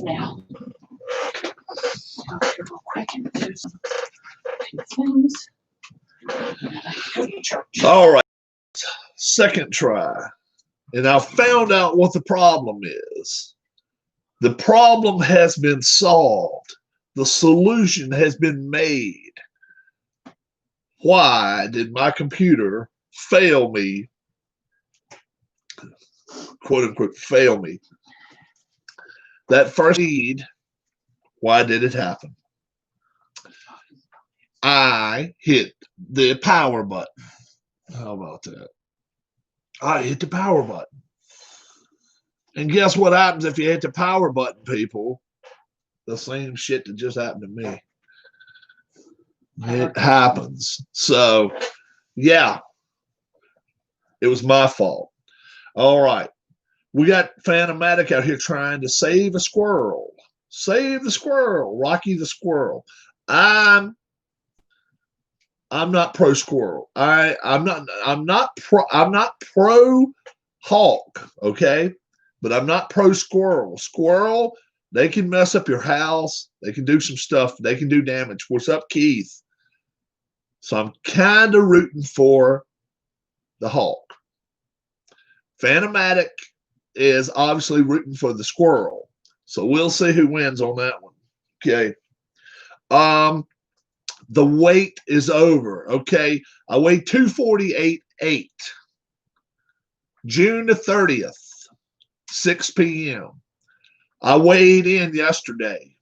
Now, I'll real quick and do some things. Go to church. All right, second try. And I found out what the problem is. The problem has been solved. The solution has been made. Why did my computer fail me, quote unquote, fail me? That first read, why did it happen? I hit the power button. How about that? I hit the power button. And guess what happens if you hit the power button, people? The same shit that just happened to me. It happens. So, yeah, it was my fault. All right. We got Phantomatic out here trying to save a squirrel. Save the squirrel. Rocky the squirrel. I'm not pro squirrel. I'm not pro hawk, okay? But I'm not pro squirrel. Squirrel, they can mess up your house. They can do some stuff. They can do damage. What's up, Keith? So I'm kind of rooting for the hawk. Phantomatic is obviously rooting for the squirrel. So we'll see who wins on that one. Okay. The wait is over. Okay. I weighed 248.8. June the 30th, 6 p.m. I weighed in yesterday.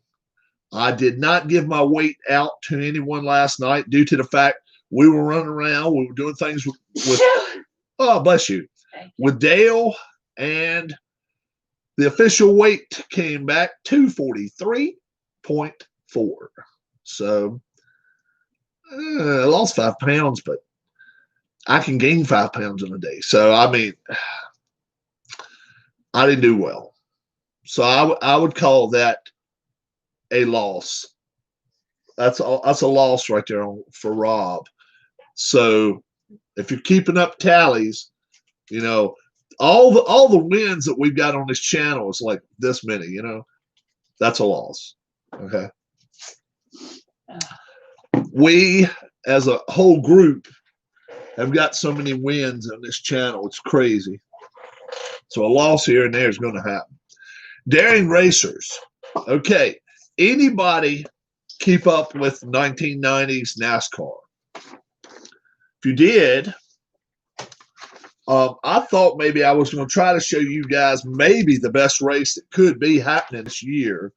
I did not give my weight out to anyone last night due to the fact we were running around. We were doing things with oh, bless you, with Dale, and the official weight came back 243.4. So I lost 5 pounds, but I can gain 5 pounds in a day. So, I mean, I didn't do well. So I would call that a loss. That's a loss right there for Rob. So if you're keeping up tallies, you know, all the wins that we've got on this channel is like this many, you know, that's a loss. Okay. We as a whole group have got so many wins on this channel. It's crazy. So a loss here and there is going to happen. Daring Racers. Okay. Anybody keep up with 1990s NASCAR? If you did, I thought maybe I was going to try to show you guys maybe the best race that could be happening this year.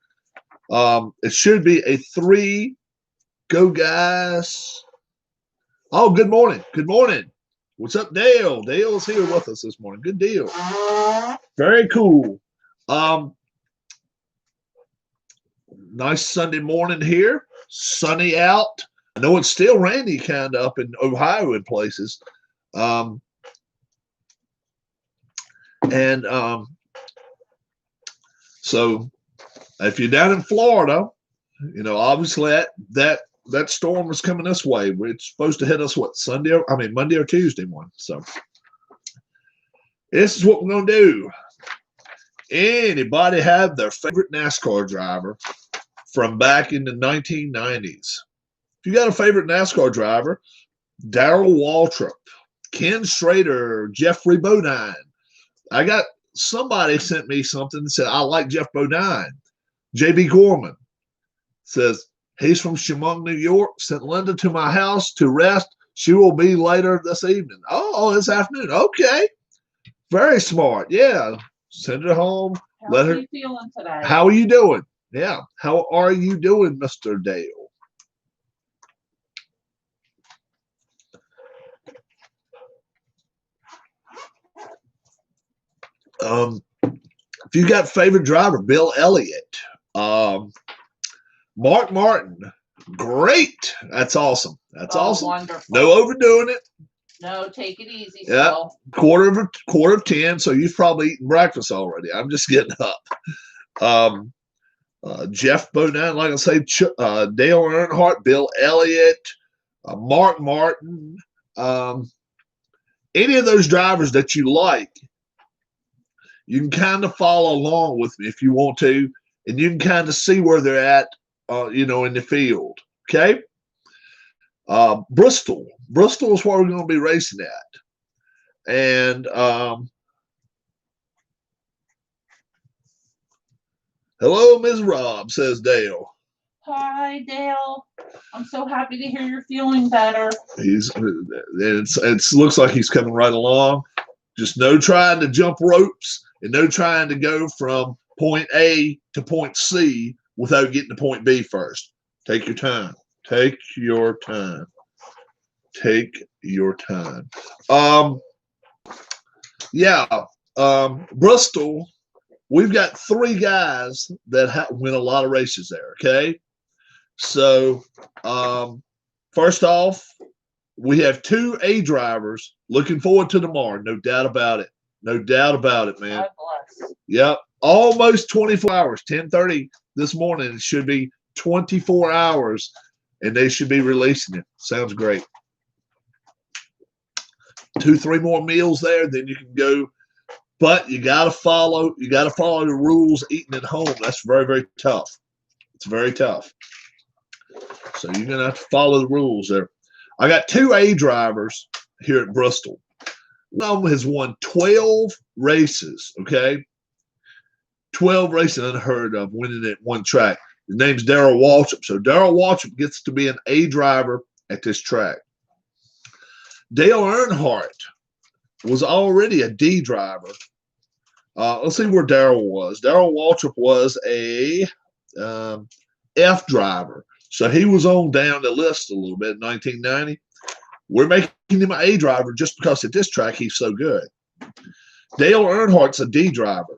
It should be a 3 go guys. Oh, good morning. Good morning. What's up, Dale? Dale's here with us this morning. Good deal. Very cool. Nice Sunday morning here. Sunny out. I know it's still rainy kind of up in Ohio in places. So if you're down in Florida, you know, obviously that storm is coming this way. It's supposed to hit us what, Monday or Tuesday morning. So this is what we're gonna do. Anybody have their favorite NASCAR driver from back in the 1990s? If you got a favorite NASCAR driver, Darrell Waltrip, Ken Schrader, Jeffrey Bodine. I got somebody sent me something that said, I like Jeff Bodine. JB Gorman says, he's from Chemung, New York. Sent Linda to my house to rest. She will be later this evening. Oh, this afternoon. Okay. Very smart. Yeah. Send her home. How are you feeling today? How are you doing? Yeah. How are you doing, Mr. Dale? If you got favorite driver, Bill Elliott, Mark Martin, great. That's awesome. That's awesome. Wonderful. No overdoing it. No, take it easy. Yeah, quarter of 10. So you've probably eaten breakfast already. I'm just getting up. Jeff Bodine, like I say, Dale Earnhardt, Bill Elliott, Mark Martin, any of those drivers that you like, you can kind of follow along with me if you want to. and you can kind of see where they're at, you know, in the field. Okay. Bristol is where we're going to be racing at. And hello, Ms. Rob, says Dale. Hi, Dale. I'm so happy to hear you're feeling better. It looks like he's coming right along. Just no trying to jump ropes and no trying to go from point A to point C without getting to point B first. Take your time. Take your time. Take your time. Bristol, we've got 3 guys that win a lot of races there, okay? So, first off, we have 2 A drivers. Looking forward to tomorrow. No doubt about it. No doubt about it, man. God bless. Yep. Almost 24 hours. 10:30 this morning. It should be 24 hours, and they should be releasing it. Sounds great. 2-3 more meals there, then you can go. But you gotta follow the rules eating at home. That's very, very tough. It's very tough. So you're gonna have to follow the rules there. I got 2 A drivers here at Bristol. One of them has won 12 races, okay? 12 races unheard of, winning at one track. His name's Darrell Waltrip. So Darrell Waltrip gets to be an A driver at this track. Dale Earnhardt was already a D driver. Let's see where Darrell was. Darrell Waltrip was a F driver. So he was on down the list a little bit in 1990. We're making him an A driver just because at this track he's so good. Dale Earnhardt's a D driver.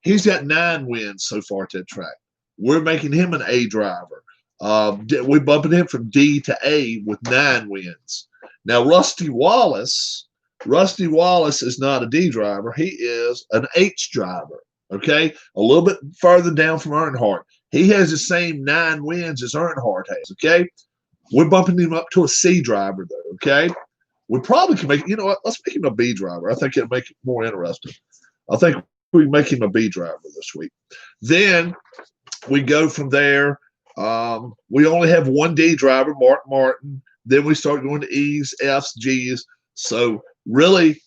He's got 9 wins so far at that track. We're making him an A driver. We're bumping him from D to A with 9 wins. Now, Rusty Wallace is not a D driver. He is an H driver, okay? A little bit further down from Earnhardt. He has the same 9 wins as Earnhardt has, okay? We're bumping him up to a C driver, though, okay? We probably can make, you know what, let's make him a B driver. I think it'll make it more interesting. I think we can make him a B driver this week. Then we go from there. We only have 1 D driver, Mark Martin. Then we start going to E's, F's, G's. So really,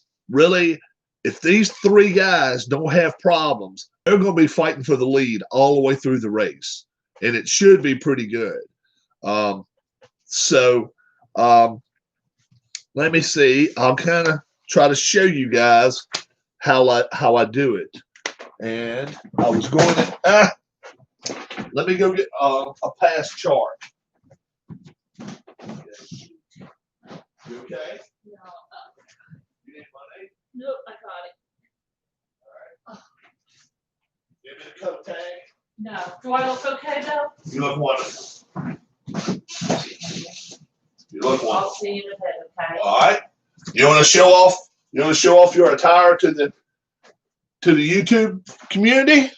if these 3 guys don't have problems, they're going to be fighting for the lead all the way through the race. And it should be pretty good. Let me see. I'll kind of try to show you guys how I do it. And I was going to let me go get a past chart. You okay? No. You need money? Nope, I got it. All right. Give me the coat tag. No. Do I look okay, though? You look wonderful. You look I'll wonderful. see you in a bit, okay? All right. You want to show off? You want to show off your attire to the YouTube community?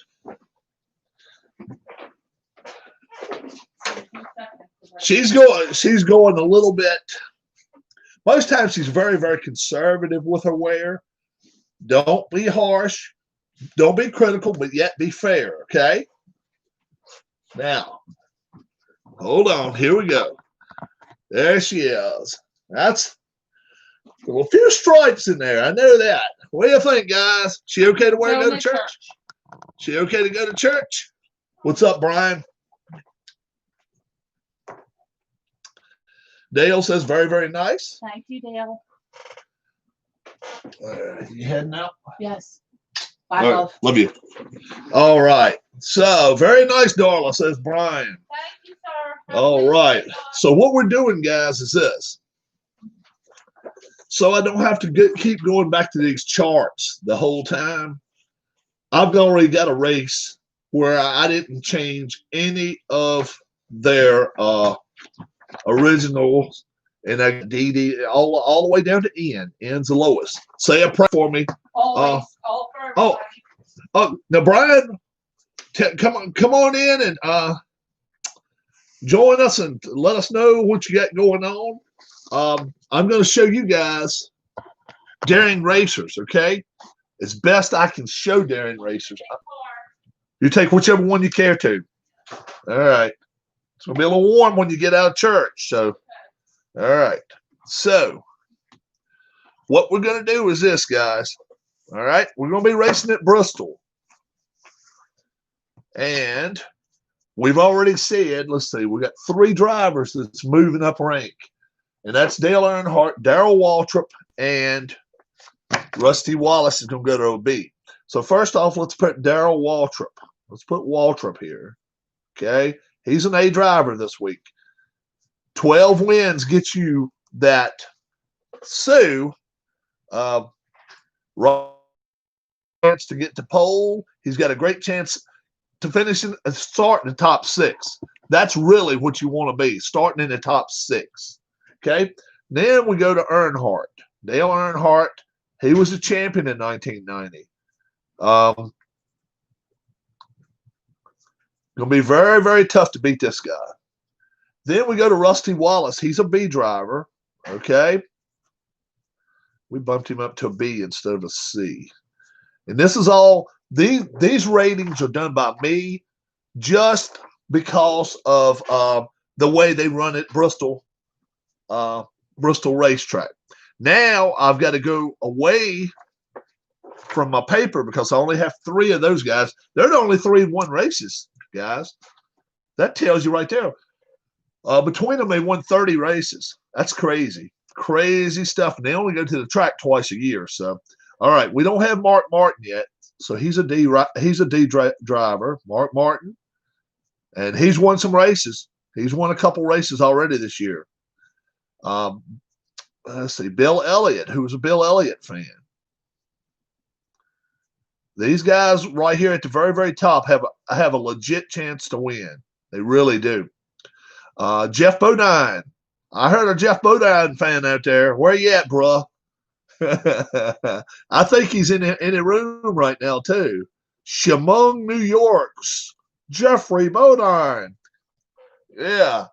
She's going a little bit. Most times she's very, very conservative with her wear. Don't be harsh. Don't be critical, but yet be fair, okay? Now, hold on. Here we go. There she is. That's a few stripes in there. I know that. What do you think, guys? She okay to wear to go to church? She okay to go to church? What's up, Brian? Dale says very, very nice. Thank you, Dale. You heading out? Yes. Bye, love. Love you. All right. So, very nice, Darla, says Brian. Thank you, sir. All right. So, what we're doing, guys, is this. So, I don't have to keep going back to these charts the whole time. I've already got a race where I didn't change any of their originals, and I got DD all the way down to N. N's the lowest. Say a prayer for me. Always. All for everybody. Now, Brian, come on in and join us and let us know what you got going on. I'm going to show you guys Daring Racers, okay? As best I can show Daring Racers. You take whichever one you care to. All right. It's going to be a little warm when you get out of church. So, all right. So, what we're going to do is this, guys. All right. We're going to be racing at Bristol. And we've already said, let's see, we got 3 drivers that's moving up rank. And that's Dale Earnhardt, Darrell Waltrip, and Rusty Wallace is going to go to OB. So first off, let's put Darrell Waltrip. Let's put Waltrip here. Okay. He's an A driver this week. 12 wins get you that Sue chance to get to pole. He's got a great chance to finish and start in the top 6. That's really what you want to be, starting in the top 6. Okay. Then we go to Earnhardt. Dale Earnhardt. He was a champion in 1990. Going to be very, very tough to beat this guy. Then we go to Rusty Wallace. He's a B driver. Okay. We bumped him up to a B instead of a C. And this is all, these ratings are done by me just because of the way they run at Bristol racetrack. Now I've got to go away from my paper because I only have 3 of those guys. They're the only 3 won races, guys. That tells you right there. Between them, they won 30 races. That's crazy. Crazy stuff. And they only go to the track twice a year. So, all right, we don't have Mark Martin yet. So he's a D driver, Mark Martin. And he's won some races. He's won a couple races already this year. Let's see, Bill Elliott, who was a Bill Elliott fan. These guys right here at the very, very top have a legit chance to win. They really do. Jeff Bodine. I heard a Jeff Bodine fan out there. Where you at, bruh? I think he's in the room right now, too. Chemung, New York's Jeffrey Bodine. Yeah.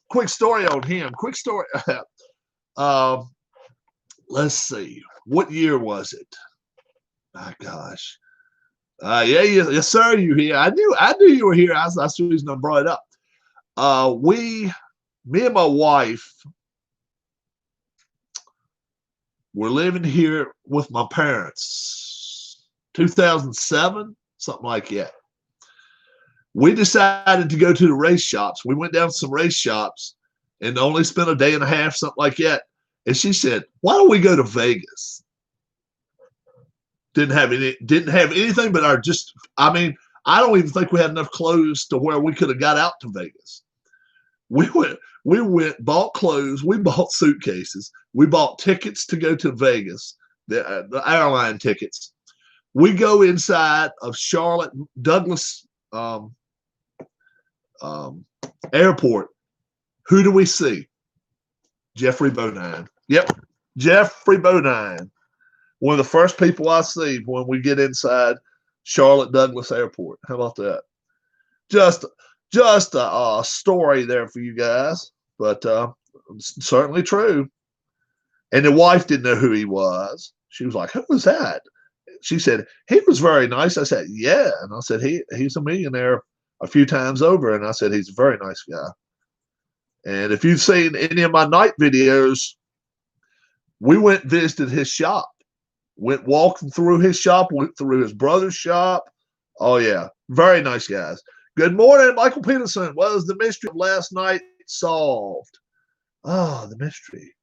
Quick story on him. Quick story. Let's see. What year was it? My gosh. Yes, sir. You here? I knew you were here. That's the reason I brought it up. Me and my wife were living here with my parents. 2007, something like that. We decided to go to the race shops. We went down to some race shops and only spent a day and a half, something like that. And she said, "Why don't we go to Vegas?" Didn't have anything but I don't even think we had enough clothes to where we could have got out to Vegas. We went, bought clothes, we bought suitcases, we bought tickets to go to Vegas, the airline tickets. We go inside of Charlotte Douglas Airport. Who do we see? Jeffrey Bodine. Yep, Jeffrey Bodine. One of the first people I see when we get inside Charlotte Douglas Airport. How about that? Just a story there for you guys, but certainly true. And the wife didn't know who he was. She was like, "Who was that?" She said, "He was very nice." I said, "Yeah." And I said, he's a millionaire a few times over. And I said, "He's a very nice guy." And if you've seen any of my night videos, we went and visited his shop. Went walking through his shop, went through his brother's shop. Oh, yeah. Very nice guys. Good morning, Michael Peterson. Was the mystery of last night solved? Oh, the mystery.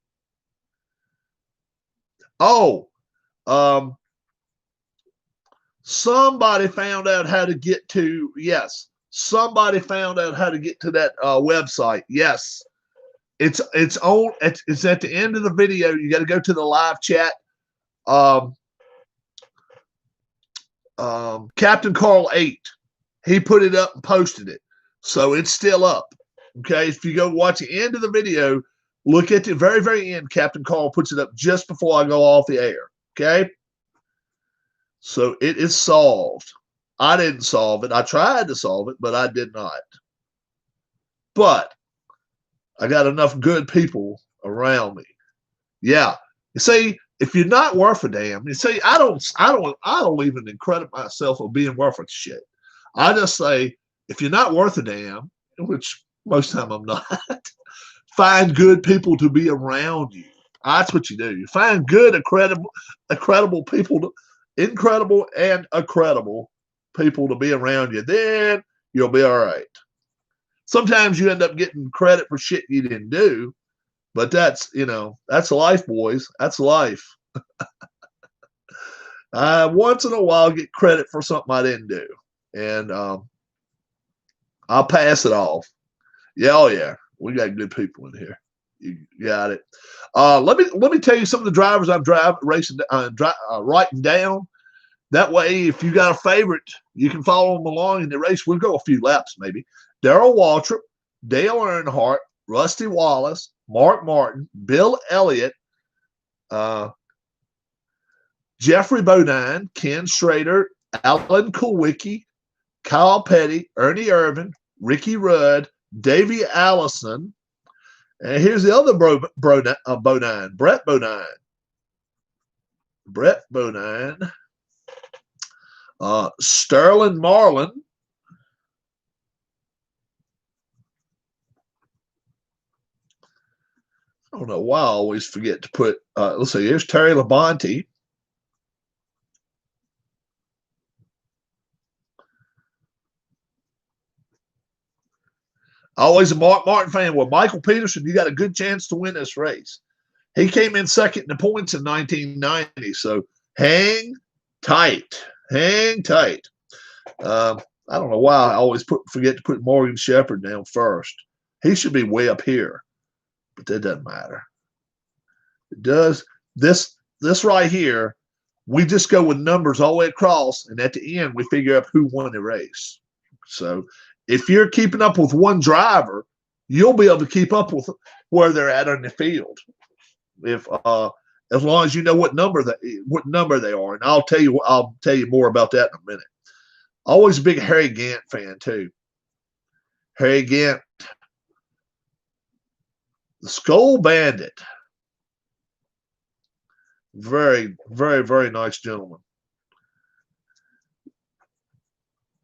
Oh, somebody found out how to get to, yes. Somebody found out how to get to that website. Yes. It's at the end of the video. You got to go to the live chat. Captain Carl 8, he put it up and posted it, so it's still up. Okay, if you go watch the end of the video, look at the very, very end. Captain Carl puts it up just before I go off the air. Okay, so it is solved. I didn't solve it. I tried to solve it, but I did not. But I got enough good people around me. Yeah, you see. If you're not worth a damn, you see, I don't even credit myself of being worth a shit. I just say, if you're not worth a damn, which most of the time I'm not, find good people to be around you. That's what you do. You find good, incredible people, incredible and accredible people to be around you. Then you'll be all right. Sometimes you end up getting credit for shit you didn't do, but that's that's life, boys. That's life. Once in a while, get credit for something I didn't do, and I'll pass it off. Yeah, oh yeah, we got good people in here. You got it. Let me tell you some of the drivers I'm writing down. That way, if you got a favorite, you can follow them along in the race. We'll go a few laps, maybe. Darrell Waltrip, Dale Earnhardt, Rusty Wallace, Mark Martin, Bill Elliott, Jeffrey Bodine, Ken Schrader, Alan Kulwicki, Kyle Petty, Ernie Irvin, Ricky Rudd, Davey Allison, and here's the other Bodine, Brett Bodine. Brett Bodine. Sterling Marlin. I don't know why I always forget to put, let's see, here's Terry Labonte. Always a Mark Martin fan. Well, Michael Peterson, you got a good chance to win this race. He came in second in the points in 1990, so hang tight. Hang tight. I don't know why I always forget to put Morgan Shepherd down first. He should be way up here, but that doesn't matter. It does. This right here, we just go with numbers all the way across, and at the end, we figure out who won the race. So if you're keeping up with one driver, you'll be able to keep up with where they're at on the field. If as long as you know what number they are, and I'll tell you more about that in a minute. Always a big Harry Gant fan too. Harry Gant, the Skull Bandit, very, very, very nice gentleman.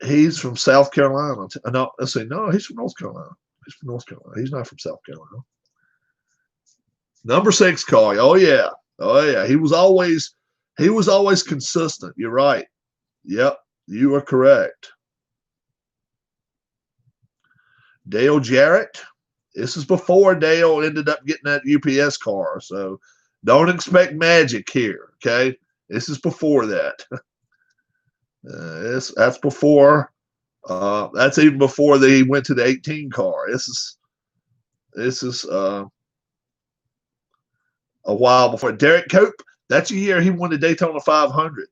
He's from South Carolina. No, let's see. No, he's from North Carolina. He's from North Carolina. He's not from South Carolina. Number 6 car. Oh yeah. Oh yeah. He was always consistent. You're right. Yep, you are correct. Dale Jarrett. This is before Dale ended up getting that UPS car, so don't expect magic here. Okay, this is before that. That's before. That's even before they went to the 18 car. This is a while before. Derek Cope. That's the year he won the Daytona 500.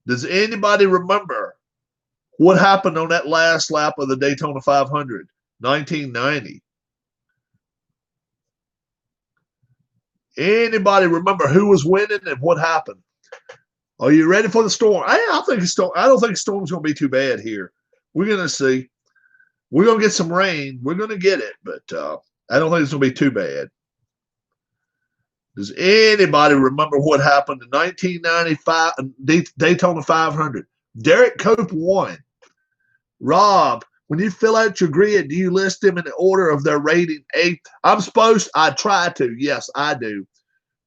Does anybody remember what happened on that last lap of the Daytona 500, 1990? Anybody remember who was winning and what happened? Are you ready for the storm? I don't think the storm's going to be too bad here. We're going to see. We're going to get some rain. We're going to get it, but I don't think it's going to be too bad. Does anybody remember what happened in 1995 Daytona 500? Derek Cope won. Rob, when you fill out your grid, do you list them in the order of their rating? 8th. I try to. Yes, I do.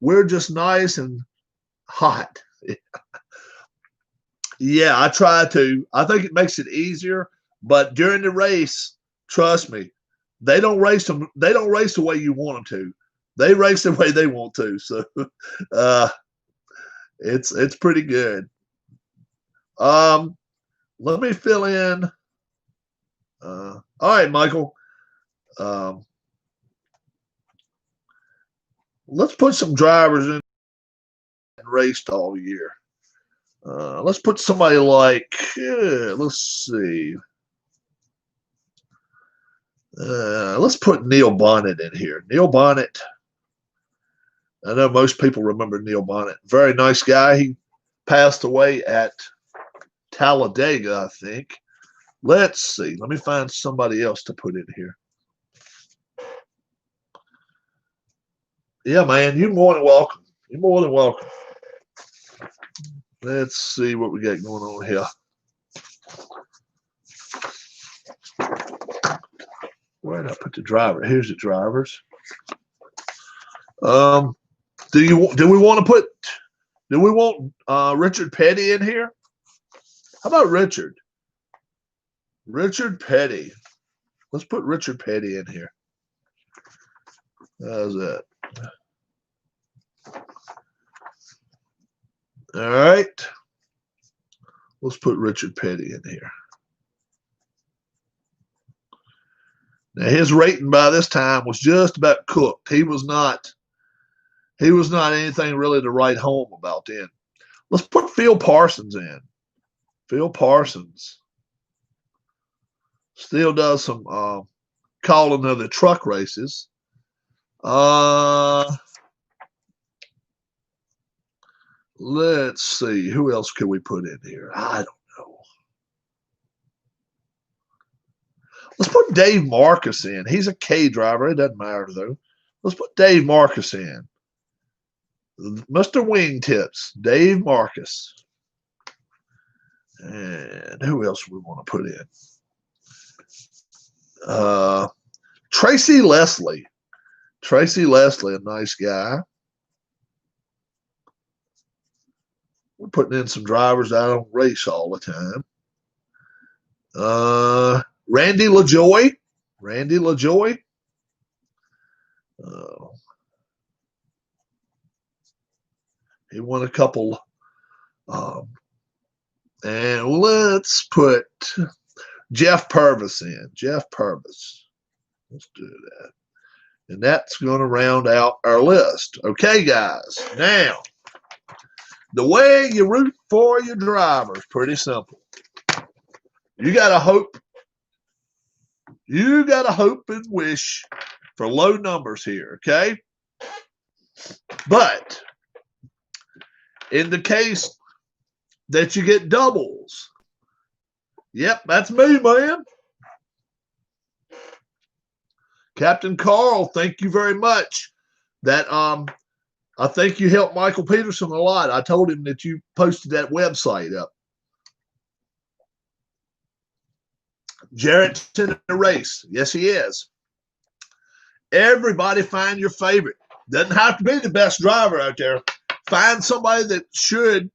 We're just nice and hot. Yeah, I try to. I think it makes it easier. But during the race, trust me, they don't race the way you want them to. They race the way they want to. So it's pretty good. Let me fill in. All right, Michael. Let's put some drivers in and raced all year. Let's put somebody like, let's see. Let's put Neil Bonnet in here. Neil Bonnet. I know most people remember Neil Bonnet. Very nice guy. He passed away at Talladega, I think. Let's see. Let me find somebody else to put in here. Yeah, man, you're more than welcome. You're more than welcome. Let's see what we got going on here. Where did I put the driver? Here's the drivers. Do we want Richard Petty in here? How about Richard? Richard Petty. Let's put Richard Petty in here. How's that? All right. Let's put Richard Petty in here. Now his rating by this time was just about cooked. He was not anything really to write home about then. Let's put Phil Parsons in. Phil Parsons still does some calling of the truck races. Let's see. Who else can we put in here? I don't know. Let's put Dave Marcus in. He's a K driver. It doesn't matter, though. Let's put Dave Marcus in. Mr. Wingtips, Dave Marcus. And who else we want to put in? Tracy Leslie. Tracy Leslie, a nice guy. We're putting in some drivers that don't race all the time. Randy LaJoy. Randy LaJoy. He won a couple. And let's put Jeff Purvis in. Jeff Purvis. Let's do that. And that's going to round out our list. Okay, guys. Now, the way you root for your driver is pretty simple. You got to hope. You got to hope and wish for low numbers here, okay? But in the case that you get doubles, yep, that's me, man. Captain Carl, thank you very much. That I think you helped Michael Peterson a lot. I told him that you posted that website up. Jarrett's in the race. Yes, he is. Everybody find your favorite. Doesn't have to be the best driver out there. Find somebody that should.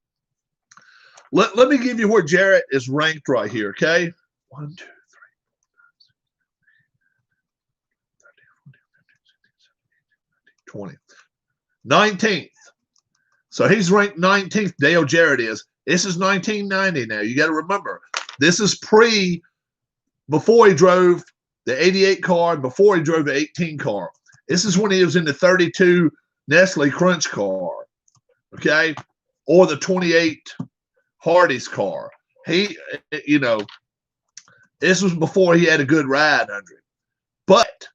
Let me give you where Jarrett is ranked right here, okay? 1, 2, 3, 4, 5, 6, 7, 8, 9, 10, 20. 19th. So he's ranked 19th. Dale Jarrett is. This is 1990 now. You got to remember, this is before he drove the 88 car, before he drove the 18 car. This is when he was in the 32 Nestle Crunch car, okay, or the 28 Hardee's car. He, this was before he had a good ride under him. But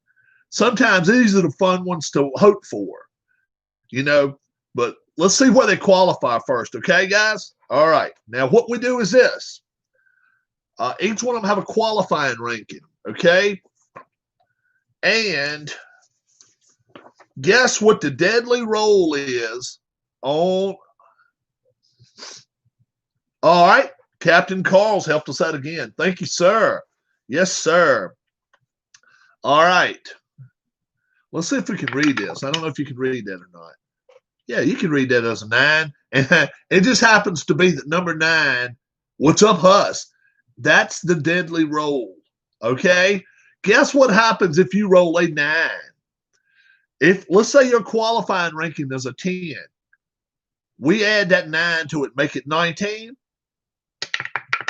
sometimes these are the fun ones to hope for, But let's see where they qualify first, okay, guys? All right. Now, what we do is this. Each one of them have a qualifying ranking, okay? And guess what the deadly roll is on. All right. Captain Carl's helped us out again. Thank you, sir. Yes, sir. All right. Let's see if we can read this. I don't know if you can read that or not. Yeah, you can read that as a 9. And it just happens to be that number 9, what's up, Huss? That's the deadly roll, okay? Guess what happens if you roll a 9? Let's say your qualifying ranking is a 10. We add that 9 to it, make it 19.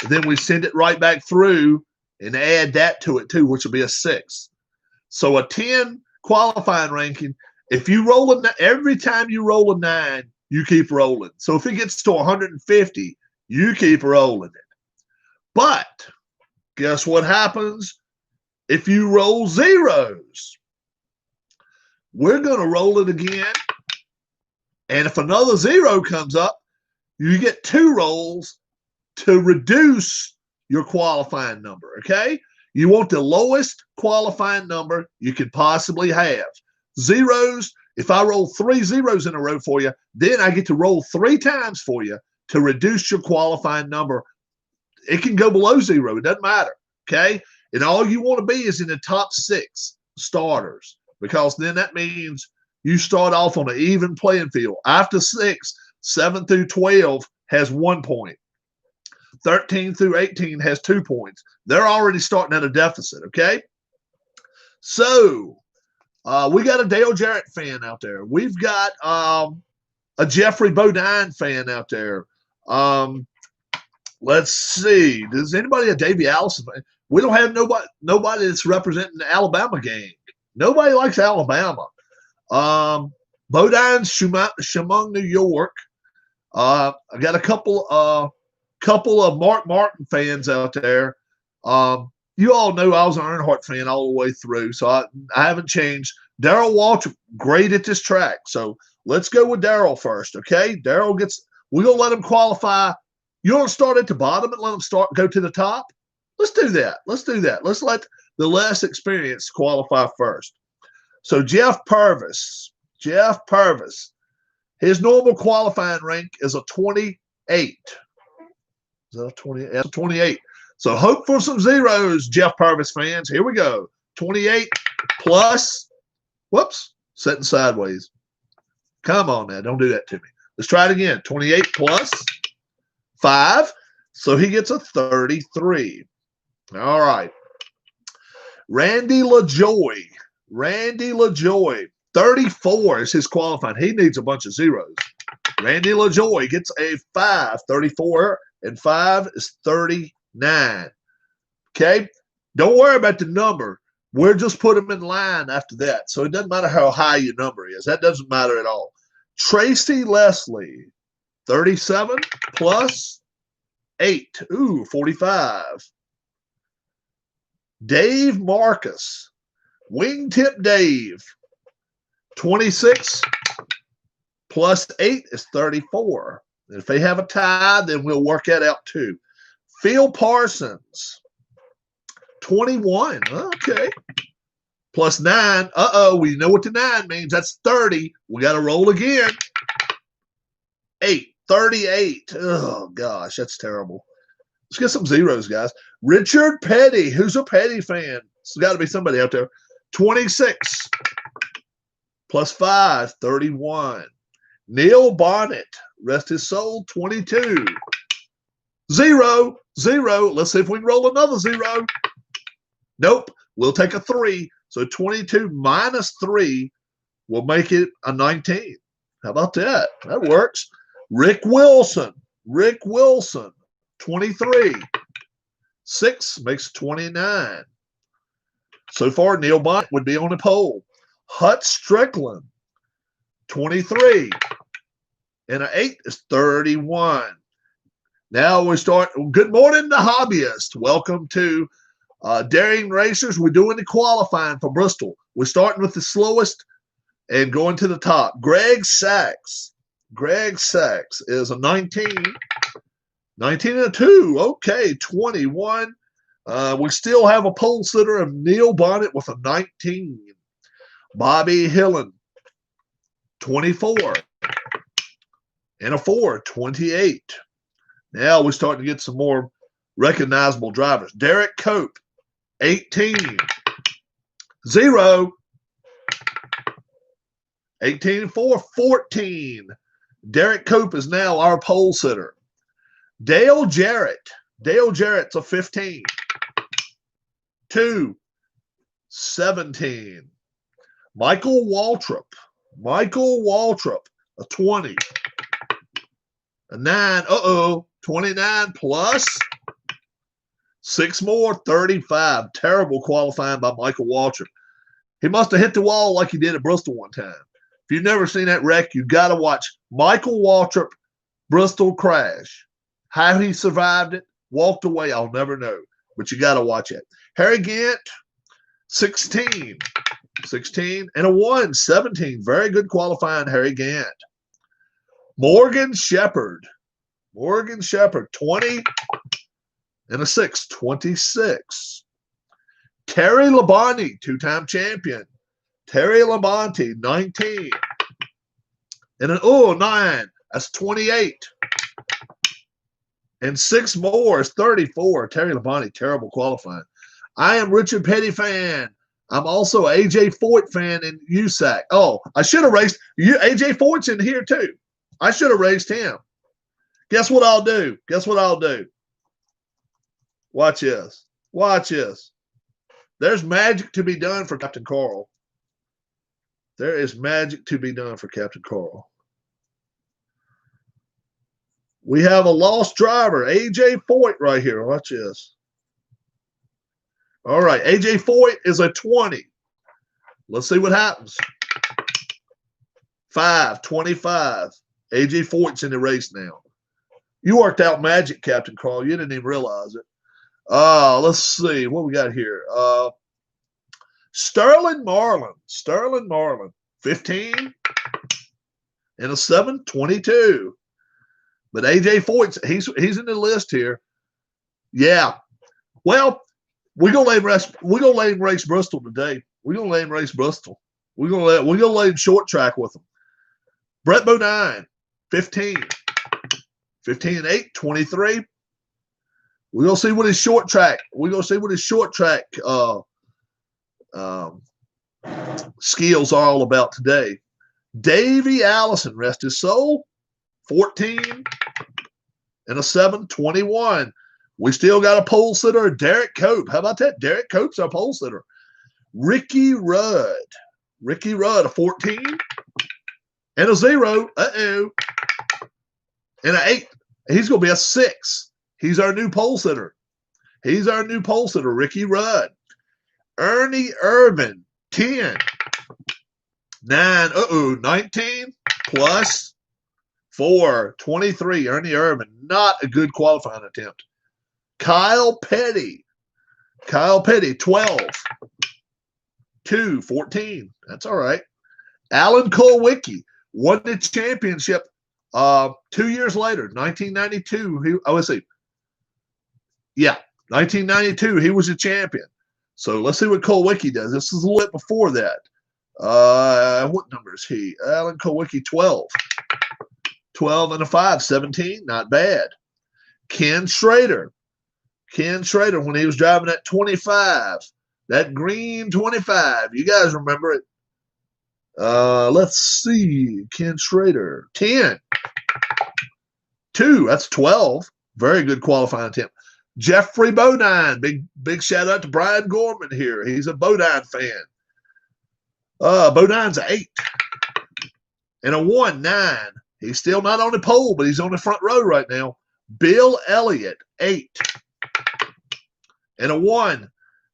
Then we send it right back through and add that to it too, which will be a 6. So a 10 qualifying ranking, if you roll every time you roll a 9, you keep rolling. So if it gets to 150, you keep rolling it. But guess what happens if you roll zeros? We're going to roll it again. And if another 0 comes up, you get 2 rolls to reduce your qualifying number, okay? You want the lowest qualifying number you could possibly have. Zeros, if I roll 3 zeros in a row for you, then I get to roll 3 times for you to reduce your qualifying number. It can go below 0. It doesn't matter, okay? And all you want to be is in the top 6 starters, because then that means you start off on an even playing field. After 6, 7 through 12 has 1 point. 13 through 18 has 2 points. They're already starting at a deficit, okay? So we got a Dale Jarrett fan out there. We've got a Jeffrey Bodine fan out there. Let's see. Does anybody a Davey Allison fan? We don't have nobody that's representing the Alabama gang. Nobody likes Alabama. Bodine's Chemung, New York. I got a couple of Mark Martin fans out there. You all know I was an Earnhardt fan all the way through, so I haven't changed. Darrell Walsh, great at this track. So let's go with Darrell first, okay? Darrell we're going to let him qualify. You want to start at the bottom and let him go to the top? Let's do that. Let's let the less experienced qualify first. So Jeff Purvis, his normal qualifying rank is a 28. Is that a 28? That's a 28. So hope for some zeros, Jeff Purvis fans. Here we go. 28 plus, whoops, setting sideways. Come on now, don't do that to me. Let's try it again. 28 plus 5. So he gets a 33. All right. Randy LaJoy. 34 is his qualifying. He needs a bunch of zeros. Randy LaJoy gets a 5. 34 and 5 is 39. Okay? Don't worry about the number. We'll just put them in line after that. So it doesn't matter how high your number is. That doesn't matter at all. Tracy Leslie, 37 plus 8. Ooh, 45. Dave Marcus, Wingtip Dave, 26 plus 8 is 34. If they have a tie, then we'll work that out too. Phil Parsons, 21. Okay. Plus 9. We know what the 9 means. That's 30. We got to roll again. 8. 38. Oh, gosh, that's terrible. Let's get some zeros, guys. Richard Petty. Who's a Petty fan? It's got to be somebody out there. 26 plus 5, 31. Neil Bonnet. Rest his soul, 22. 0. Let's see if we can roll another 0. Nope. We'll take a 3. So 22 minus 3 will make it a 19. How about that? That works. Rick Wilson, 23. 6 makes 29. So far, Neil Bonnet would be on the pole. Hut Strickland, 23. And an 8 is 31. Now we start. Good morning, the hobbyists. Welcome to Daring Racers. We're doing the qualifying for Bristol. We're starting with the slowest and going to the top. Greg Sachs is a 19. 19 and a 2. Okay, 21. We still have a pole sitter of Neil Bonnet with a 19. Bobby Hillen, 24. And a 4, 28. Now we're starting to get some more recognizable drivers. Derek Cope, 18. 0. 18 and 4, 14. Derek Cope is now our pole sitter. Dale Jarrett's a 15. 2, 17. Michael Waltrip, a 20. A 9, 29 plus 6 more, 35. Terrible qualifying by Michael Waltrip. He must have hit the wall like he did at Bristol one time. If you've never seen that wreck, you got to watch Michael Waltrip Bristol crash. How he survived it, walked away, I'll never know. But you got to watch it. Harry Gant, 16. 16 and a 1, 17. Very good qualifying, Harry Gant. Morgan Shepherd, 20 and a 6, 26. Terry Labonte, 2-time champion. Terry Labonte, 19. And an 9, that's 28. And 6 more is 34. Terry Labonte, terrible qualifying. I am Richard Petty fan. I'm also AJ Foyt fan in USAC. Oh, I should have raced you. AJ Foyt's in here too. I should have raced him. Guess what I'll do? Guess what I'll do? Watch this. Watch this. There's magic to be done for Captain Carl. There is magic to be done for Captain Carl. We have a lost driver, AJ Foyt, right here. Watch this. All right, AJ Foyt is a 20. Let's see what happens. 5-25. AJ Foyt's in the race now. You worked out magic, Captain Carl. You didn't even realize it. Let's see what we got here. Sterling Marlin. Sterling Marlin. 15 and a 7, 22. But AJ Foyt, he's in the list here. Yeah. Well, we're gonna let him race Bristol today. We're gonna let him race Bristol. We're gonna let him short track with him. Brett Bodine, 15. 15 and 8, 23. We're gonna see what his short track. We're gonna see what his short track skills are all about today. Davey Allison, rest his soul, 14 and a 7, 21. We still got a pole sitter, Derek Cope. How about that? Derek Cope's our pole sitter. Ricky Rudd. Ricky Rudd, a 14 and a 0. Uh-oh. And an 8. He's going to be a 6. He's our new pole sitter. He's our new pole sitter, Ricky Rudd. Ernie Irvin, 10. 9. 19 plus 4. 23. Ernie Irvin, not a good qualifying attempt. Kyle Petty. Kyle Petty, 12. 2, 14. That's all right. Alan Kulwicki won the championship 2 years later, 1992. Let's see. Yeah, 1992. He was a champion. So let's see what Kulwicki does. This is a little bit before that. What number is he? Alan Kulwicki, 12. 12 and a 5, 17. Not bad. Ken Schrader. Ken Schrader, when he was driving that 25, that green 25. You guys remember it. Let's see. Ken Schrader, 10. 2, that's 12. Very good qualifying attempt. Jeffrey Bodine, big shout out to Brian Gorman here. He's a Bodine fan. Bodine's an 8 and a 1, 9. He's still not on the pole, but he's on the front row right now. Bill Elliott, 8 and a 1.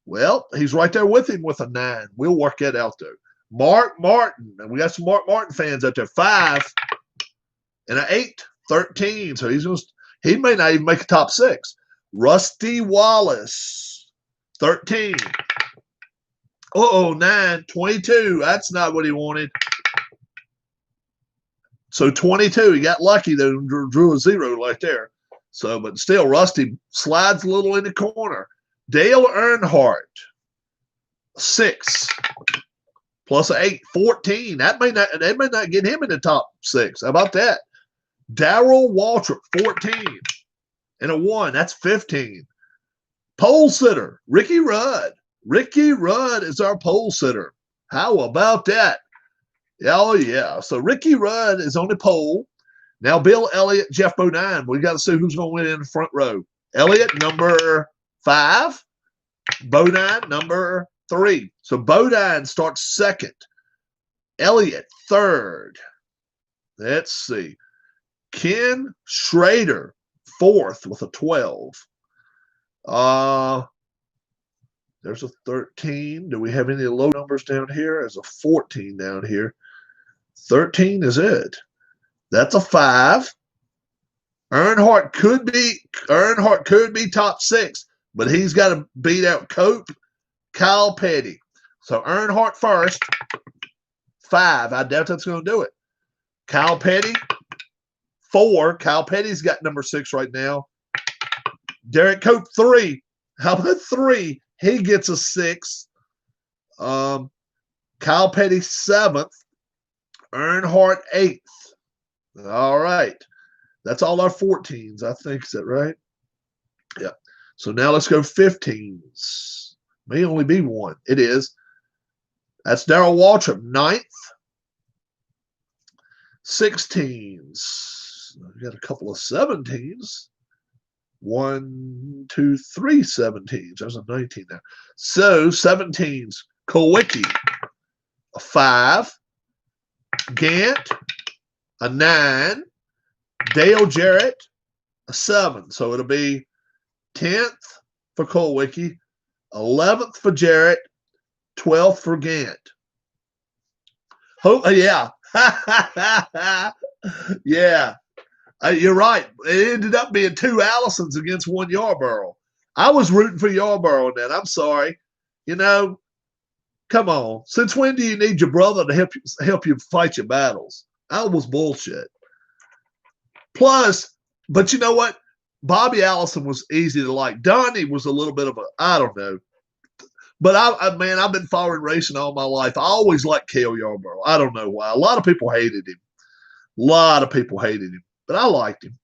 Well, he's right there with him with a 9. We'll work that out though. Mark Martin, and we got some Mark Martin fans out there. 5 and an 8, 13. So he may not even make a top 6. Rusty Wallace, 13. 9, 22. That's not what he wanted. So 22. He got lucky though, drew a 0 right there. So, but still, Rusty slides a little in the corner. Dale Earnhardt, 6 plus an 8, 14. They may not get him in the top 6. How about that? Darrell Waltrip, 14 and a 1. That's 15. Pole sitter, Ricky Rudd. Ricky Rudd is our pole sitter. How about that? Oh, yeah. So Ricky Rudd is on the pole. Now Bill Elliott, Jeff Bodine. We got to see who's going to win in the front row. Elliott, number 5. Bodine, number 3. So Bodine starts 2nd. Elliott, 3rd. Let's see. Ken Schrader, 4th with a 12. There's a 13. Do we have any low numbers down here? There's a 14 down here. 13 is it. That's a 5. Earnhardt could be top 6, but he's got to beat out Cope, Kyle Petty. So Earnhardt first, 5. I doubt that's going to do it. Kyle Petty, 4. Kyle Petty's got number 6 right now. Derek Cope, 3. How about 3? He gets a 6. Kyle Petty, 7th. Earnhardt, 8th. All right. That's all our 14s, I think. Is that right? Yeah. So now let's go 15s. May only be one. It is. That's Darrell Waltrip, 9th. 16s. We got a couple of 17s. 1, 2, 3 17s. There's a 19 there. So 17s. Kulwicki, a 5. Gant, a 9. Dale Jarrett, a 7. So it'll be 10th for Kulwicki, 11th for Jarrett, 12th for Gant. Yeah. Yeah. You're right. It ended up being 2 Allisons against 1 Yarborough. I was rooting for Yarborough in that. I'm sorry. You know, come on. Since when do you need your brother to help you fight your battles? That was bullshit. Plus, but you know what? Bobby Allison was easy to like. Donnie was a little bit of I don't know. But man, I've been following racing all my life. I always liked Cale Yarborough. I don't know why. A lot of people hated him. But I liked him.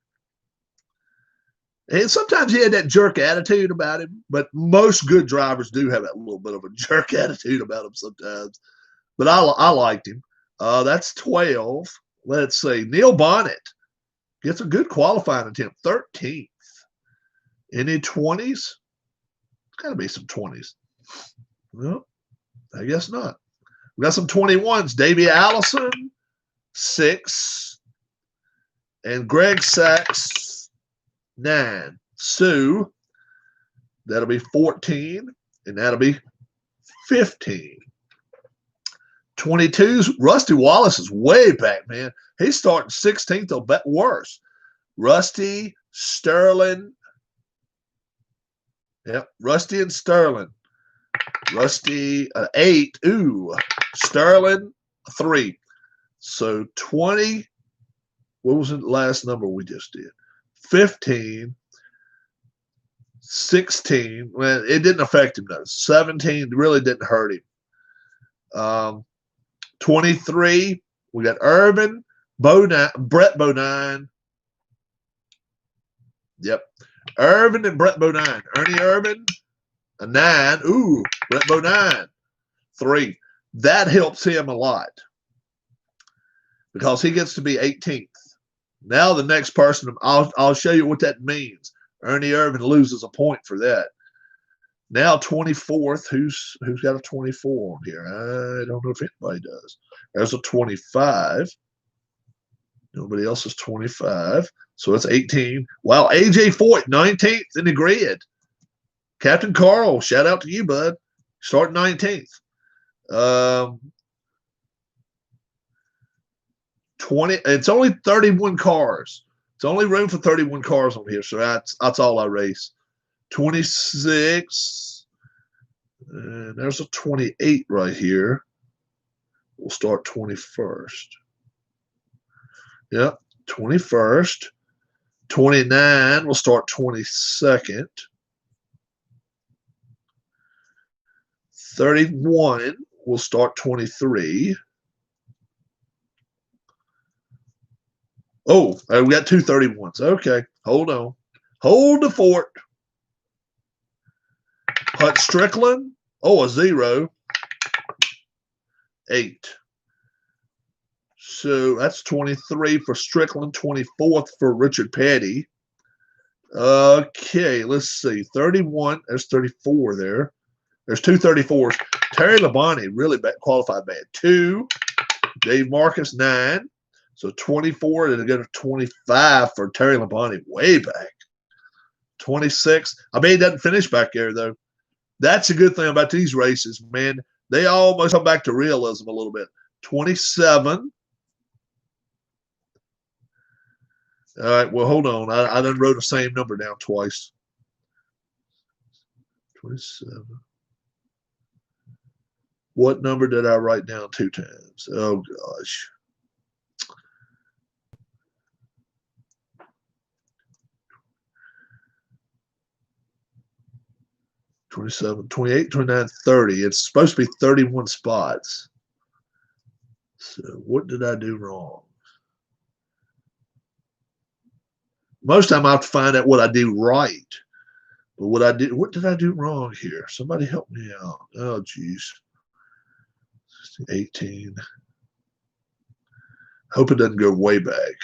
And sometimes he had that jerk attitude about him, but most good drivers do have that little bit of a jerk attitude about him sometimes. But I liked him. That's 12. Let's see. Neil Bonnet gets a good qualifying attempt, 13th. Any 20s? There's got to be some 20s. Well, I guess not. We got some 21s. Davey Allison, 6. And Greg Sachs, 9. Sue, that'll be 14. And that'll be 15. 22s, Rusty Wallace is way back, man. He's starting 16th, or bet worse. Rusty, Sterling. Yep, Rusty and Sterling. Rusty, 8. Ooh, Sterling, 3. So 20. What was the last number we just did? 15. 16. Well, it didn't affect him, though. 17 really didn't hurt him. 23, we got Irvin, Brett Bodine. Yep. Irvin and Brett Bodine. Ernie Irvin, a 9. Ooh, Brett Bodine, 3. That helps him a lot because he gets to be 18th. Now the next person, I'll show you what that means. Ernie Irvin loses a point for that. Now 24th, who's got a 24 on here? I don't know if anybody does. There's a 25. Nobody else is 25. So that's 18. Wow, AJ Foyt, 19th in the grid. Captain Carl, shout out to you, bud. Starting 19th. 20. It's only 31 cars. It's only room for 31 cars on here, so that's all I race. 26. And there's a 28 right here. We'll start 21st. Yep, 21st. 29, we'll start 22nd. 31, we'll start 23. Oh, we got 2 31s. Okay, hold on. Hold the fort. Hunt Strickland. Oh, a 0. 8. So that's 23 for Strickland, 24th for Richard Petty. Okay, let's see. 31. There's 34 there. There's 2 34s. Terry Labonte, really qualified bad. 2. Dave Marcus, 9. So 24, and go to 25 for Terry Labonte, way back. 26. I mean, he doesn't finish back there, though. That's a good thing about these races, man. They almost come back to realism a little bit. 27. All right, well, hold on. I done wrote the same number down twice. 27. What number did I write down 2 times? Oh, gosh. $27, $28, $29, $30. It's supposed to be 31 spots. So what did I do wrong? Most of the time I have to find out what I do right What did I do wrong here? Somebody help me out. Oh, geez. 18. Hope it doesn't go way back.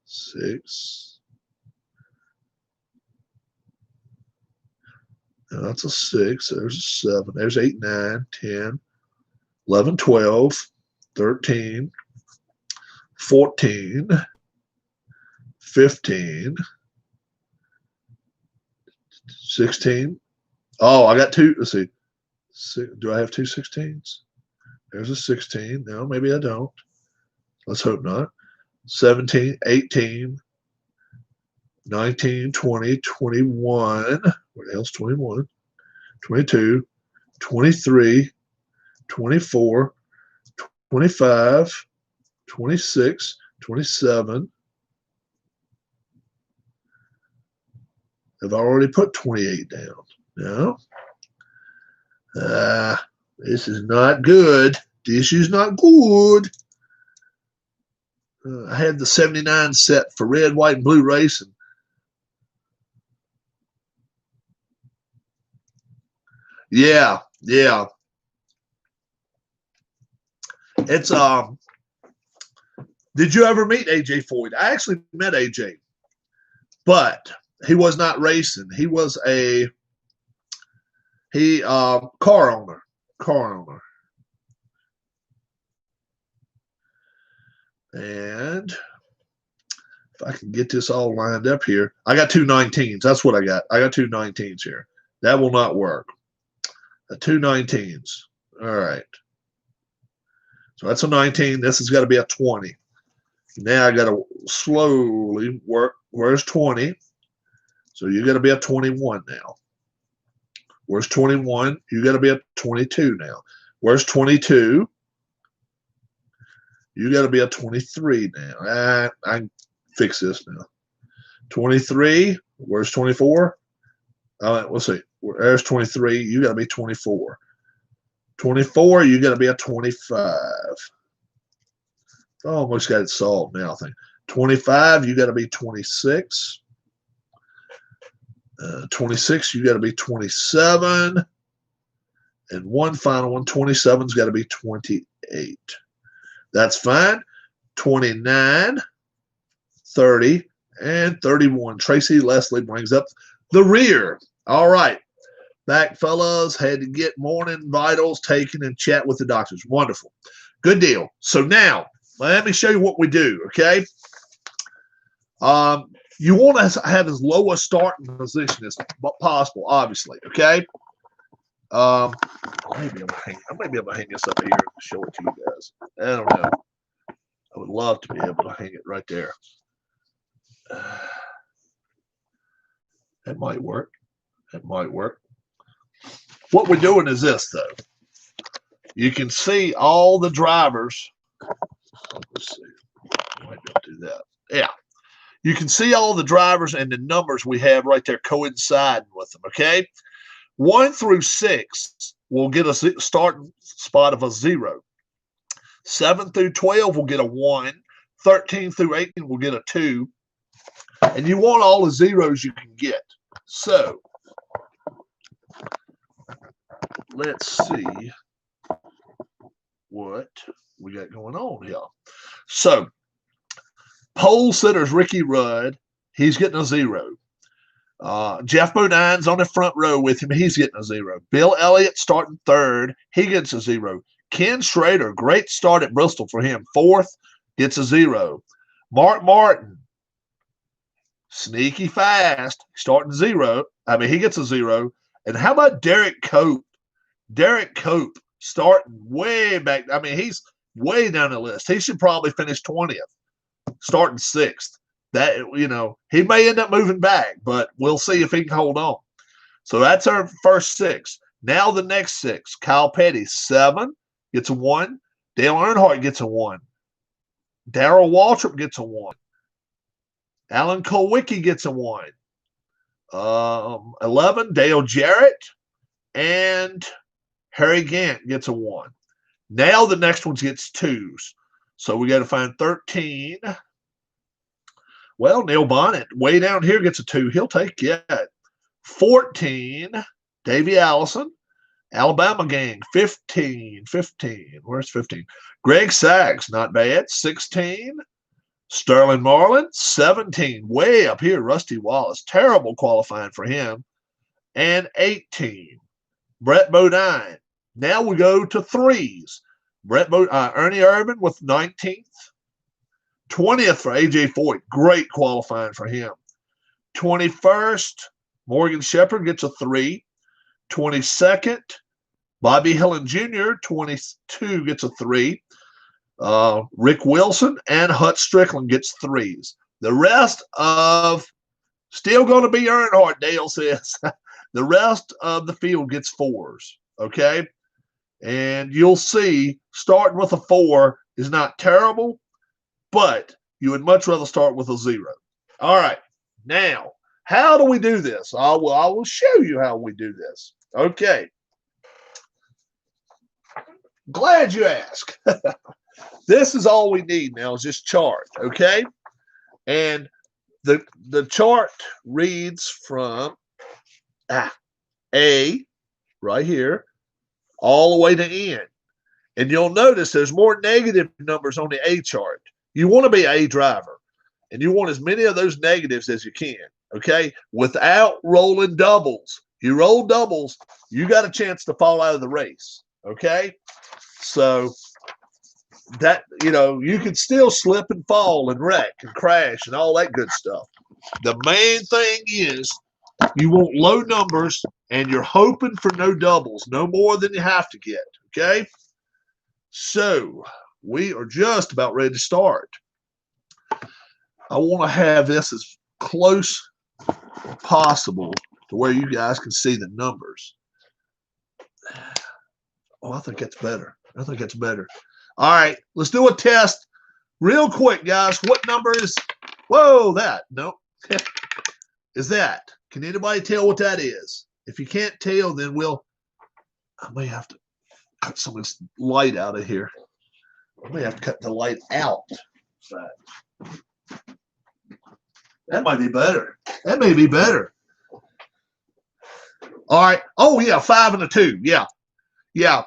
6. Now that's a 6. There's a 7. There's 8, 9, 10, 11, 12, 13, 14, 15, 16. Oh, I got two. Let's see. Do I have two 16s? There's a 16. No, maybe I don't. Let's hope not. 17, 18, 19, 20, 21. What else? 21, 22, 23, 24, 25, 26, 27. Have I already put 28 down? No. This is not good. This is not good. I had the 79 set for red, white, and blue racing. Yeah. It's did you ever meet AJ Foyt? I actually met AJ, but he was not racing. He was a car owner. And if I can get this all lined up here, I got two 19s. That's what I got. I got two 19s here. That will not work. Two 19s. All right. So that's a 19. This has got to be a 20. Now I got to slowly work. Where's 20? So you got to be a 21 now. Where's 21? You got to be a 22 now. Where's 22? You got to be a 23 now. I can fix this now. 23. Where's 24? Let's see. There's 23. You got to be 24. 24. You got to be a 25. I almost got it solved now. I think 25. You got to be 26. 26. You got to be 27. And one final one. 27's got to be 28. That's fine. 29, 30, and 31. Tracy Leslie brings up the rear. All right. Back, fellas. Had to get morning vitals taken and chat with the doctors. Wonderful. Good deal. So now, let me show you what we do, okay? You want to have as low a starting position as possible, obviously, okay? I may be able to hang this up here and show it to you guys. I don't know. I would love to be able to hang it right there. That might work. What we're doing is this, though. You can see all the drivers. Let's see. I might be able to do that. Yeah. You can see all the drivers and the numbers we have right there coinciding with them, okay? 1 through 6 will get a starting spot of a 0. 7 through 12 will get a 1. 13 through 18 will get a 2. And you want all the zeros you can get. So, let's see what we got going on here. So, pole sitter's Ricky Rudd. He's getting a 0. Jeff Bodine's on the front row with him. He's getting a 0. Bill Elliott starting 3rd. He gets a 0. Ken Schrader, great start at Bristol for him. 4th, gets a 0. Mark Martin, sneaky fast, starting 0. He gets a 0. And how about Derek Cope? Derek Cope starting way back. He's way down the list. He should probably finish 20th, starting 6th. That, he may end up moving back, but we'll see if he can hold on. So that's our first 6. Now the next 6. Kyle Petty, 7, gets a 1. Dale Earnhardt gets a 1. Darrell Waltrip gets a 1. Alan Kulwicki gets a 1. 11, Dale Jarrett. And Harry Gant gets a 1. Now the next one gets 2s. So we got to find 13. Well, Neil Bonnet, way down here, gets a 2. He'll take it. 14, Davy Allison. Alabama gang, 15. Where's 15? Greg Sachs, not bad, 16. Sterling Marlin, 17. Way up here, Rusty Wallace. Terrible qualifying for him. And 18. Brett Bodine. Now we go to threes. Ernie Urban with 19th. 20th for A.J. Foyt. Great qualifying for him. 21st, Morgan Shepherd gets a 3. 22nd, Bobby Hillin Jr., 22, gets a 3. Rick Wilson and Hut Strickland gets 3s. The rest of, still going to be Earnhardt, Dale says. The rest of the field gets 4s, okay? And you'll see starting with a 4 is not terrible, but you would much rather start with a 0. All right, now, how do we do this? I will show you how we do this. Okay. Glad you asked. This is all we need now is this chart, okay? And the chart reads from A, right here, all the way to N. And you'll notice there's more negative numbers on the A chart. You want to be A driver, and you want as many of those negatives as you can, okay? Without rolling doubles. You roll doubles, you got a chance to fall out of the race, okay? So that, you can still slip and fall and wreck and crash and all that good stuff. The main thing is you want low numbers and you're hoping for no doubles, no more than you have to get, okay? So we are just about ready to start. I want to have this as close as possible to where you guys can see the numbers. Oh, I think that's better. All right, let's do a test real quick, guys. What number is, that? No. Is that? Can anybody tell what that is? If you can't tell, then I may have to cut some of this light out of here. I may have to cut the light out. That might be better. That may be better. All right. Oh, yeah, 5 and a 2. Yeah. Yep,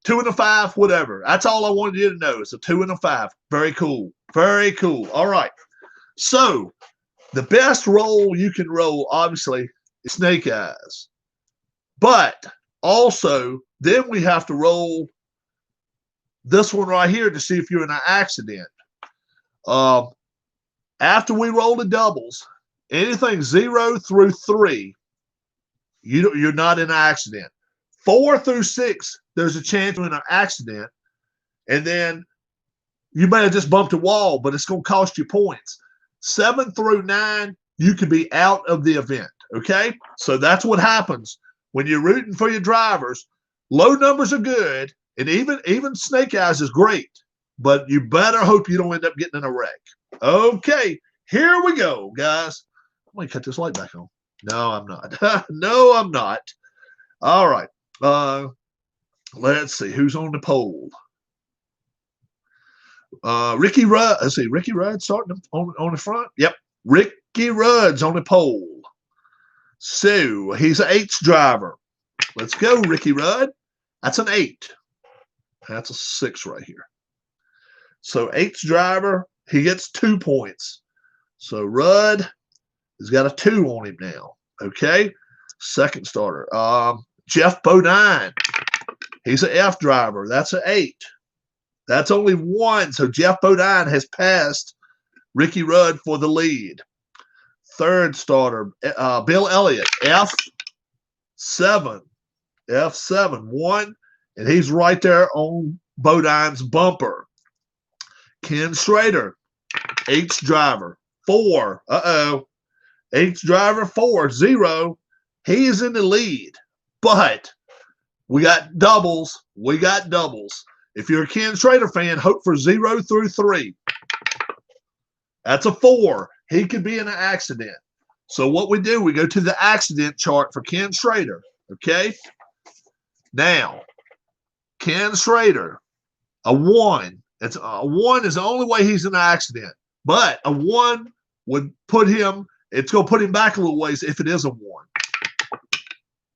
2 and a 5, whatever. That's all I wanted you to know. It's a 2 and a 5. Very cool. Very cool. All right. So the best roll you can roll, obviously, is snake eyes. But also, then we have to roll this one right here to see if you're in an accident. After we roll the doubles, anything 0 through 3, you're not in an accident. 4 through 6, there's a chance you're in an accident. And then you may have just bumped a wall, but it's going to cost you points. 7 through 9, you could be out of the event, okay? So that's what happens when you're rooting for your drivers. Low numbers are good, and even snake eyes is great, but you better hope you don't end up getting in a wreck. Okay, here we go, guys. I'm going to cut this light back on. No, I'm not. No, I'm not. All right. Let's see who's on the pole. Ricky Rudd. Let's see, Ricky Rudd starting on the front. Yep, Ricky Rudd's on the pole. So he's an 8th driver. Let's go, Ricky Rudd. That's an 8. That's a 6 right here. So 8th driver, he gets 2 points. So Rudd has got a 2 on him now. Okay, 2nd starter. Jeff Bodine. He's an F driver. That's an 8. That's only 1. So Jeff Bodine has passed Ricky Rudd for the lead. 3rd starter, Bill Elliott, F7. F7, 1. And he's right there on Bodine's bumper. Ken Schrader, 8th driver, 4. 8th driver, 4, 0. He is in the lead. But we got doubles. If you're a Ken Schrader fan, hope for 0 through 3. That's a 4. He could be in an accident. So what we do, we go to the accident chart for Ken Schrader. Okay? Now, Ken Schrader, a 1. It's a 1 is the only way he's in an accident. But a 1 would put him, it's going to put him back a little ways if it is a 1.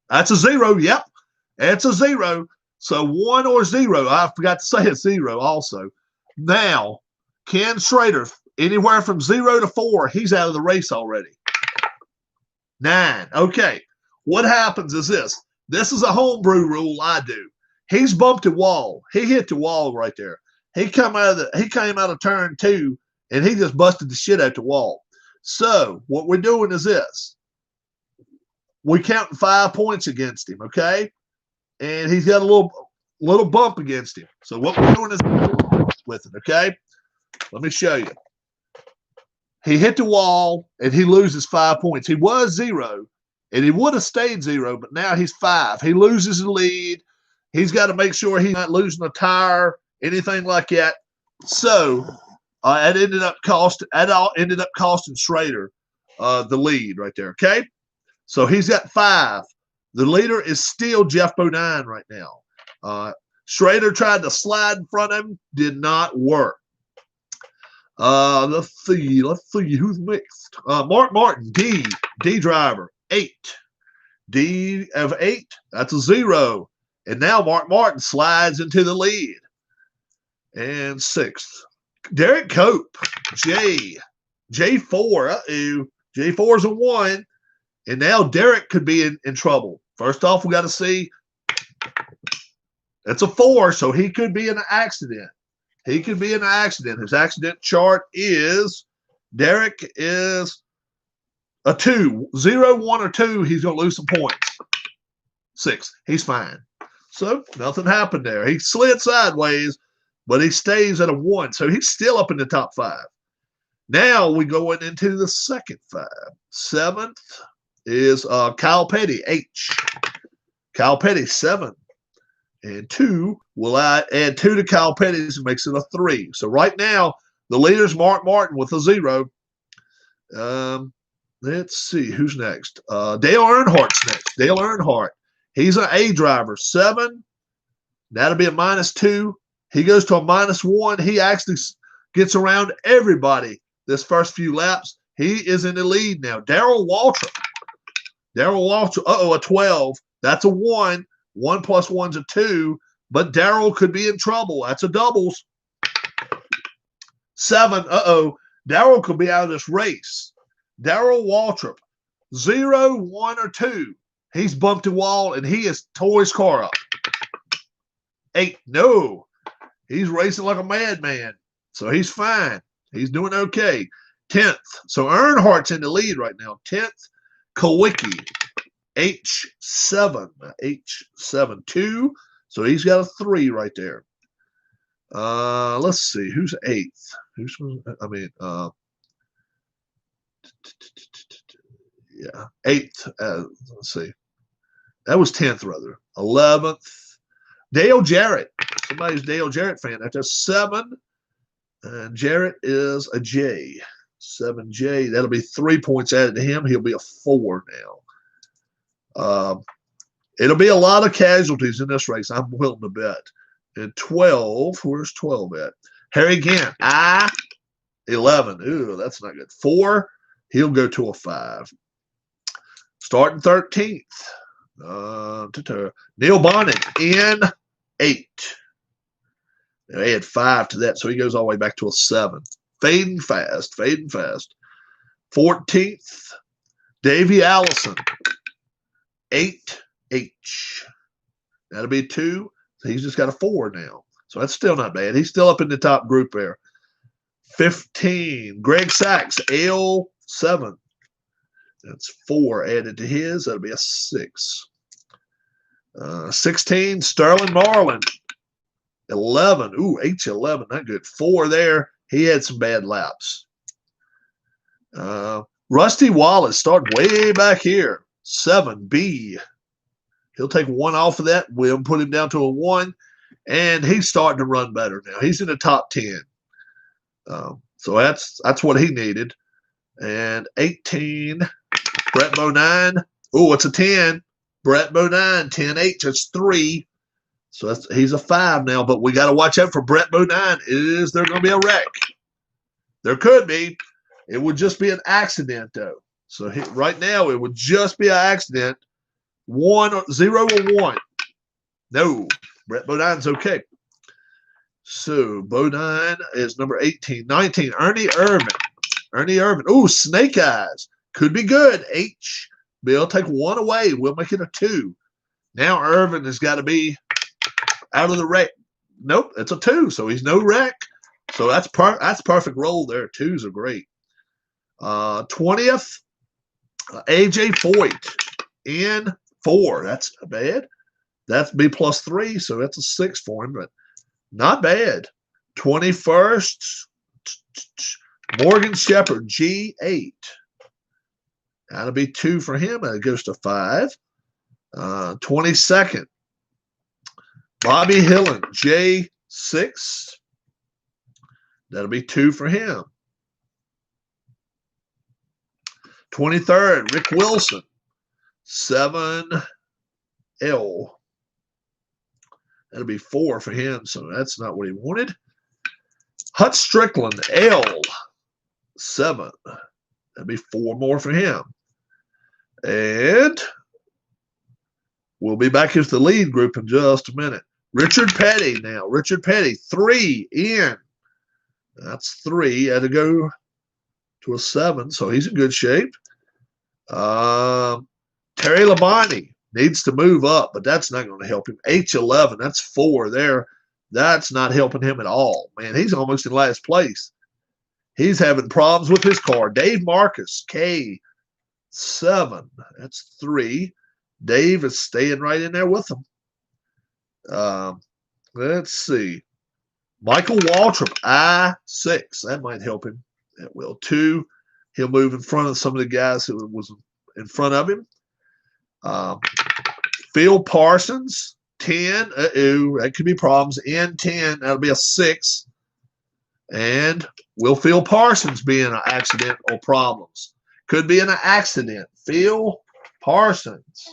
That's a 0. Yep. It's a 0. So 1 or 0. I forgot to say it's 0 also. Now, Ken Schrader, anywhere from 0 to 4, he's out of the race already. 9. Okay. What happens is this. This is a homebrew rule I do. He's bumped the wall. He hit the wall right there. He came out of turn 2, and he just busted the shit out the wall. So what we're doing is this. We're counting 5 points against him, okay? And he's got a little bump against him. So what we're doing is with it, okay? Let me show you. He hit the wall, and he loses 5 points. He was 0, and he would have stayed 0, but now he's 5. He loses the lead. He's got to make sure he's not losing a tire, anything like that. So it ended up costing Schrader the lead right there, okay? So he's got 5. The leader is still Jeff Bodine right now. Schrader tried to slide in front of him, did not work. Let's see who's next. Mark Martin, D driver, 8. D of 8, that's a 0. And now Mark Martin slides into the lead. And 6th, Derek Cope, J4. Uh-oh. J4's a 1. And now Derek could be in trouble. First off, we got to see. It's a 4, so he could be in an accident. He could be in an accident. His accident chart is Derek is a 2. 0, 1, or 2, he's going to lose some points. 6, he's fine. So nothing happened there. He slid sideways, but he stays at a 1. So he's still up in the top 5. Now we go into the second 5. 7th is Kyle Petty, H. Kyle Petty, 7. And 2, will I add 2 to Kyle Petty's and makes it a 3. So right now, the leader's Mark Martin with a 0. Let's see, who's next? Dale Earnhardt's next. Dale Earnhardt. He's an A driver, 7. That'll be a -2. He goes to a -1. He actually gets around everybody this first few laps. He is in the lead now. Darrell Waltrip. A 12. That's a 1. 1 plus 1's a 2. But Darrell could be in trouble. That's a doubles. 7. Darrell could be out of this race. Darrell Waltrip. 0, 1, or 2. He's bumped the wall, and he has tore his car up. 8. No. He's racing like a madman. So he's fine. He's doing okay. 10th. So Earnhardt's in the lead right now. 10th, Kowicki. H7. H7-2. So he's got a 3 right there. Let's see. Who's 8th? Yeah. 8th. Let's see. That was 10th, rather. 11th. Dale Jarrett. Somebody's Dale Jarrett fan. That's 7. And Jarrett is a J. 7J. That'll be 3 points added to him. He'll be a 4 now. It'll be a lot of casualties in this race, I'm willing to bet. And 12. Where's 12 at? Harry Gant. 11. Ooh, that's not good. 4. He'll go to a 5. Starting 13th. Neil Bonnet in 8. They add 5 to that, so he goes all the way back to a 7. Fading fast. 14th, Davey Allison. 8H. That'll be 2. So he's just got a 4 now. So that's still not bad. He's still up in the top group there. 15, Greg Sachs, L7. That's 4 added to his. That'll be a 6. 16, Sterling Marlin. 11. Ooh, H11. Not good. 4 there. He had some bad laps. Rusty Wallace starting way back here. 7B. He'll take 1 off of that. We'll put him down to a 1. And he's starting to run better now. He's in the top 10. So that's what he needed. And 18, Brett Bonine. Oh, it's a 10. Brett Bonine, 10H. That's 3. So he's a 5 now. But we got to watch out for Brett Bonine. Is there going to be a wreck? There could be. It would just be an accident, though. So right now, it would just be an accident 0 or 1. No, Brett Bodine's okay. So Bodine is number 18. 19, Ernie Irvin. Ernie Irvin. Oh, Snake Eyes. Could be good. H. Bill, take 1 away. We'll make it a 2. Now Irvin has got to be out of the wreck. Nope, it's a 2, so he's no wreck. So that's perfect roll there. 2s are great. 20th, AJ Foyt in 4. That's not bad. That's B plus 3, so that's a 6 for him, but not bad. 21st, Morgan Shepherd, G8. That'll be 2 for him, and it goes to 5. 22nd, Bobby Hillen, J6. That'll be 2 for him. 23rd, Rick Wilson, 7L. That'll be 4 for him, so that's not what he wanted. Hut Strickland, L7. That'll be 4 more for him. And we'll be back into the lead group in just a minute. Richard Petty now. Richard Petty, 3 in. That's 3. Had to go to a 7, so he's in good shape. Terry Labonte needs to move up, but that's not going to help him. H11, that's 4 there. That's not helping him at all. Man, he's almost in last place. He's having problems with his car. Dave Marcus, K7. That's 3. Dave is staying right in there with him. Let's see. Michael Waltrip, I6. That might help him. That will. 2. He'll move in front of some of the guys who was in front of him. Phil Parsons, 10. That could be problems. N10, that'll be a 6. And will Phil Parsons be in an accident or problems? Could be in an accident. Phil Parsons.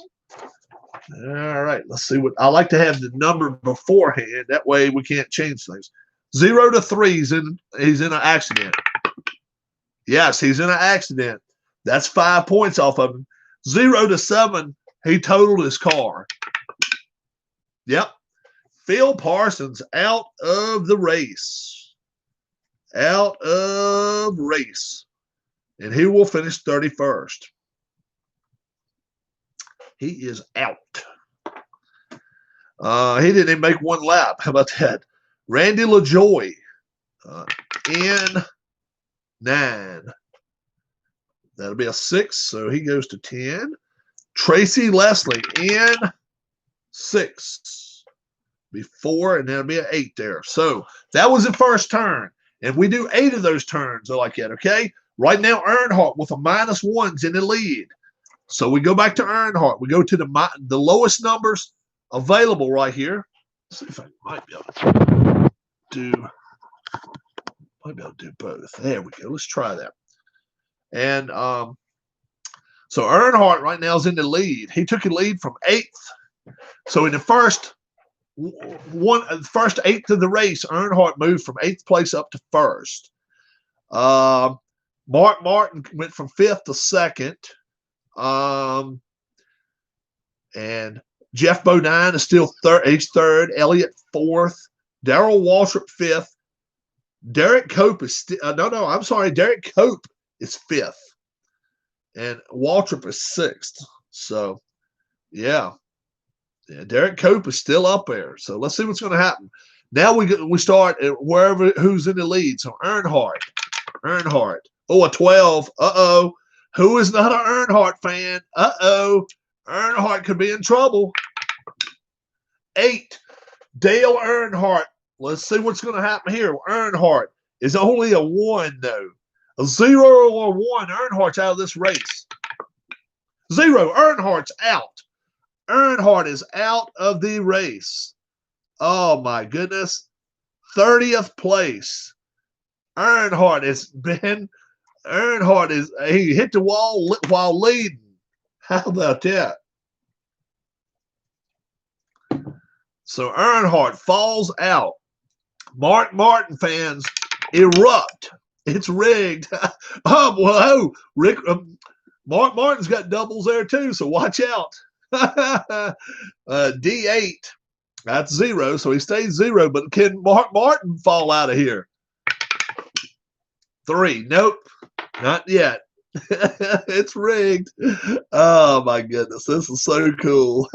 All right, let's see what I like to have the number beforehand. That way we can't change things. 0 to 3, he's in an accident. Yes, he's in an accident. That's 5 points off of him. 0 to 7, he totaled his car. Yep. Phil Parsons out of the race. Out of race. And he will finish 31st. He is out. He didn't even make 1 lap. How about that? Randy LaJoy, N9. That'll be a 6, so he goes to 10. Tracy Leslie, N6. Be 4, and that'll be an 8 there. So that was the first turn. And we do 8 of those turns like that, okay? Right now, Earnhardt with a -1's in the lead. So we go back to Earnhardt. We go to the lowest numbers available right here. Let's see if I might be able to do both. There we go. Let's try that. And so Earnhardt right now is in the lead. He took a lead from 8th. So in the first 8th of the race, Earnhardt moved from 8th place up to 1st. Mark Martin went from 5th to 2nd. And Jeff Bodine is still third. He's 3rd. Elliott 4th. Darrell Waltrip 5th. Derek Cope is Derek Cope is 5th, and Waltrip is 6th. So, yeah, Derek Cope is still up there. So let's see what's going to happen. Now we start at wherever who's in the lead. So Earnhardt. Oh, a 12. Who is not an Earnhardt fan? Earnhardt could be in trouble. 8. Dale Earnhardt. Let's see what's going to happen here. Earnhardt is only a 1, though. A 0 or 1. Earnhardt's out of this race. 0. Earnhardt's out. Earnhardt is out of the race. Oh, my goodness. 30th place. Earnhardt he hit the wall while leading. How about that? So Earnhardt falls out. Mark Martin fans erupt. It's rigged. Rick. Mark Martin's got doubles there too, so watch out. D8. That's 0, so he stays 0. But can Mark Martin fall out of here? 3. Nope, not yet. It's rigged. Oh my goodness, this is so cool.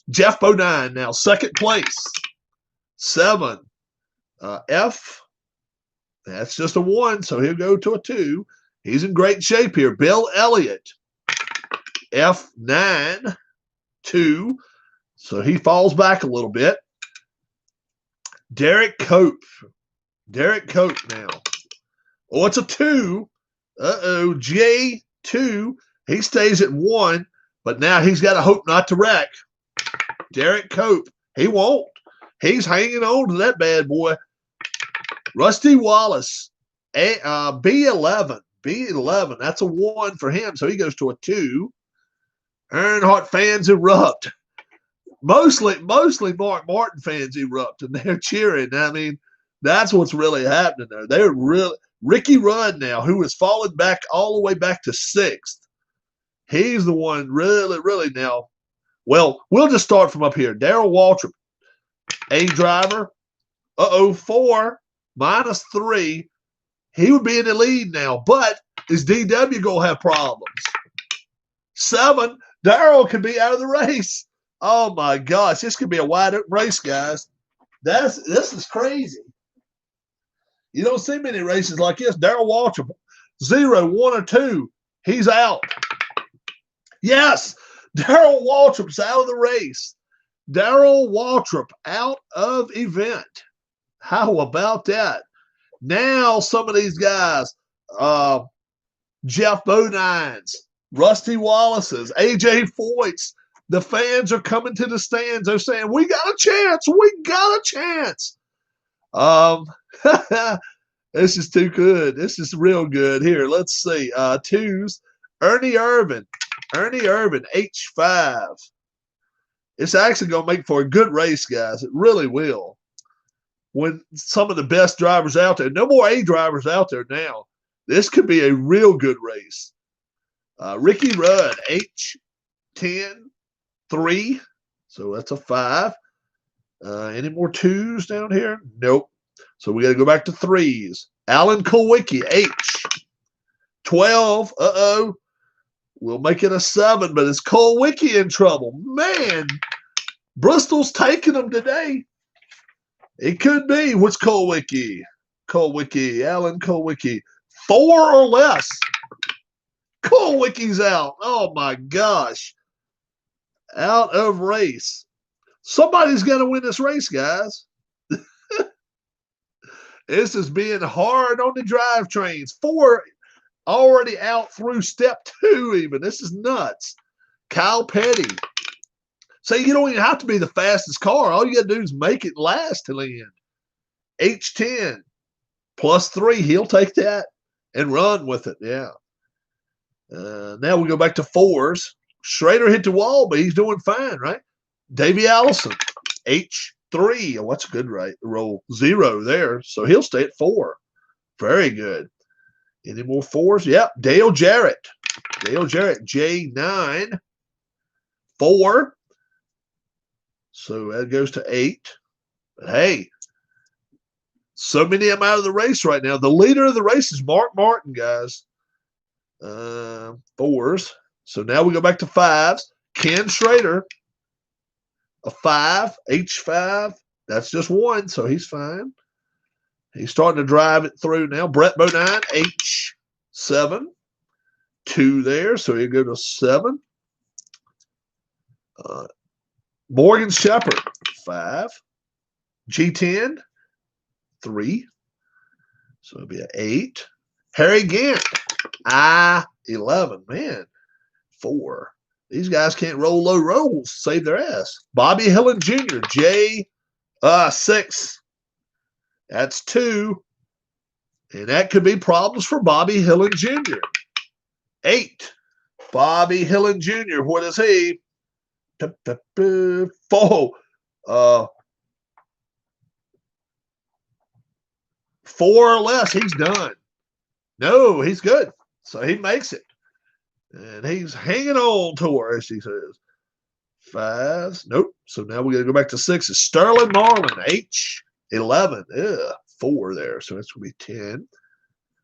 Jeff Bodine now second place. 7. F. That's just a 1, so he'll go to a 2. He's in great shape here. Bill Elliott. F9. 2. So he falls back a little bit. Derek Cope. Derek Cope now. Oh, it's a 2. Uh-oh. J2. He stays at 1, but now he's got to hope not to wreck. Derek Cope. He won't. He's hanging on to that bad boy. Rusty Wallace. B11. B11. That's a 1 for him, so he goes to a 2. Earnhardt fans erupt. Mostly Mark Martin fans erupt, and they're cheering. I mean, that's what's really happening there. They're really Ricky Rudd now, who has fallen back all the way back to 6th. He's the one really now. Well, we'll just start from up here. Darrell Waltrip, A driver. 4 minus 3. He would be in the lead now, but is DW gonna have problems? 7. Darrell could be out of the race. Oh my gosh, this could be a wide open race, guys. This is crazy. You don't see many races like this. Darrell Waltrip, 0, 1, or 2. He's out. Yes, Darrell Waltrip's out of the race. Darrell Waltrip out of event. How about that? Now some of these guys, Jeff Bodines, Rusty Wallace's, AJ Foyt's, the fans are coming to the stands. They're saying, we got a chance. We got a chance. This is too good. This is real good. Here, let's see. 2s. Ernie Irvin. Ernie Irvin, H5. It's actually going to make for a good race, guys. It really will. When some of the best drivers out there, no more A drivers out there now. This could be a real good race. Ricky Rudd, H10, 3. So that's a 5. Any more 2s down here? Nope. So we got to go back to 3s. Alan Kulwicki, H12. Uh-oh. We'll make it a 7, but is Kulwicki in trouble? Man, Bristol's taking him today. It could be. What's Kulwicki? Kulwicki, Alan Kulwicki. 4 or less. Kulwicki's out. Oh, my gosh. Out of race. Somebody's going to win this race, guys. This is being hard on the drivetrains. 4 already out through step 2 even. This is nuts. Kyle Petty. So you don't even have to be the fastest car. All you got to do is make it last till the end. H10 plus 3. He'll take that and run with it. Yeah. Now we go back to 4s. Schrader hit the wall, but he's doing fine, right? Davey Allison, H3. Oh, that's a good roll. 0 there. So he'll stay at 4. Very good. Any more 4s? Yep. Dale Jarrett. Dale Jarrett, J9. 4. So that goes to 8. But hey, so many of them out of the race right now. The leader of the race is Mark Martin, guys. 4s. So now we go back to 5s. Ken Schrader, a 5, H5. That's just 1, so he's fine. He's starting to drive it through now. Brett Bodine, H7. 2 there, so he'll go to 7. Morgan Shepherd, 5. G10, 3. So it'll be an 8. Harry Gant, I11. Man, 4. These guys can't roll low rolls, save their ass. Bobby Hillen Jr., J6. That's 2. And that could be problems for Bobby Hillen Jr. 8. Bobby Hillen Jr., what is he? 4. 4 or less, he's done. No, he's good. So he makes it. And he's hanging on to her, as she says. 5. Nope. So now we got to go back to 6. It's Sterling Marlin, H11. 4 there. So that's going to be 10.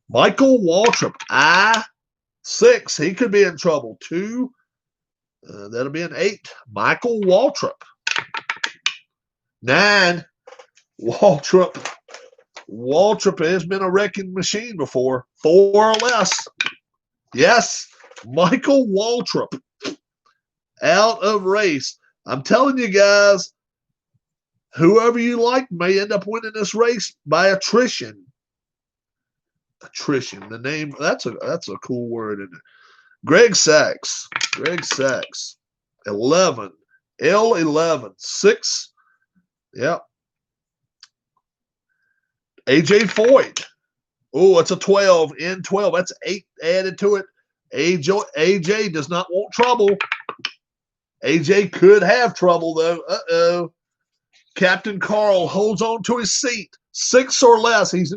Michael Waltrip, I6. He could be in trouble. 2. That'll be an 8. Michael Waltrip. 9. Waltrip. Waltrip has been a wrecking machine before. 4 or less. Yes, Michael Waltrip. Out of race. I'm telling you guys, whoever you like may end up winning this race by attrition. Attrition. The name, that's a cool word, isn't it? Greg Sachs. Greg Sachs. 11. L11. 6. Yep. AJ Foyt. Oh, it's a 12. N12. That's 8 added to it. AJ does not want trouble. AJ could have trouble, though. Uh-oh. Captain Carl holds on to his seat. 6 or less. He's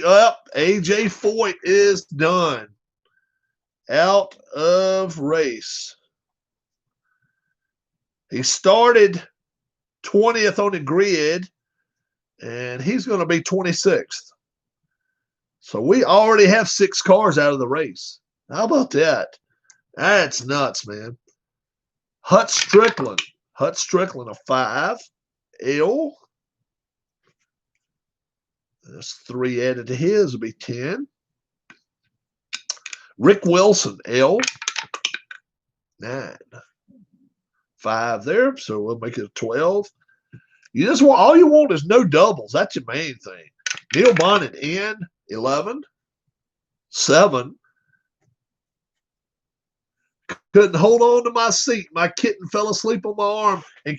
up. AJ Foyt is done. Out of race. He started 20th on the grid, and he's going to be 26th. So we already have 6 cars out of the race. How about that? That's nuts, man. Hut Strickland. Hut Strickland, a 5. L. There's 3 added to his. Will be 10. Rick Wilson, L. 9. 5 there, so we'll make it a 12. You just want, all you want is no doubles. That's your main thing. Neil Bonnet, N. 11. 7. Couldn't hold on to my seat. My kitten fell asleep on my arm, and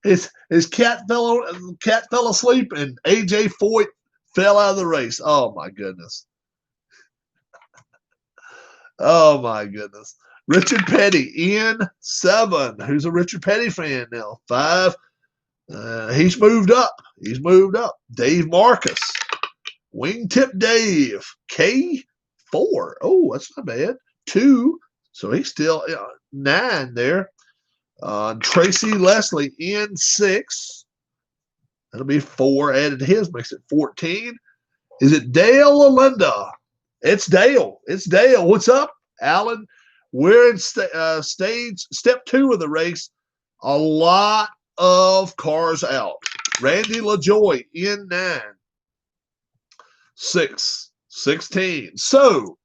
his cat fell asleep, and AJ Foyt fell out of the race. Oh my goodness. Oh my goodness. Richard Petty, N7. Who's a Richard Petty fan now? 5. He's moved up. He's moved up. Dave Marcus. Wingtip Dave. K4. Oh, that's not bad. 2. So he's still 9 there. Tracy Leslie, N6. That'll be 4 added to his, makes it 14. Is it Dale or Linda? It's Dale. It's Dale. What's up, Alan? We're in step 2 of the race. A lot of cars out. Randy LaJoy, N9. 6. 16. So,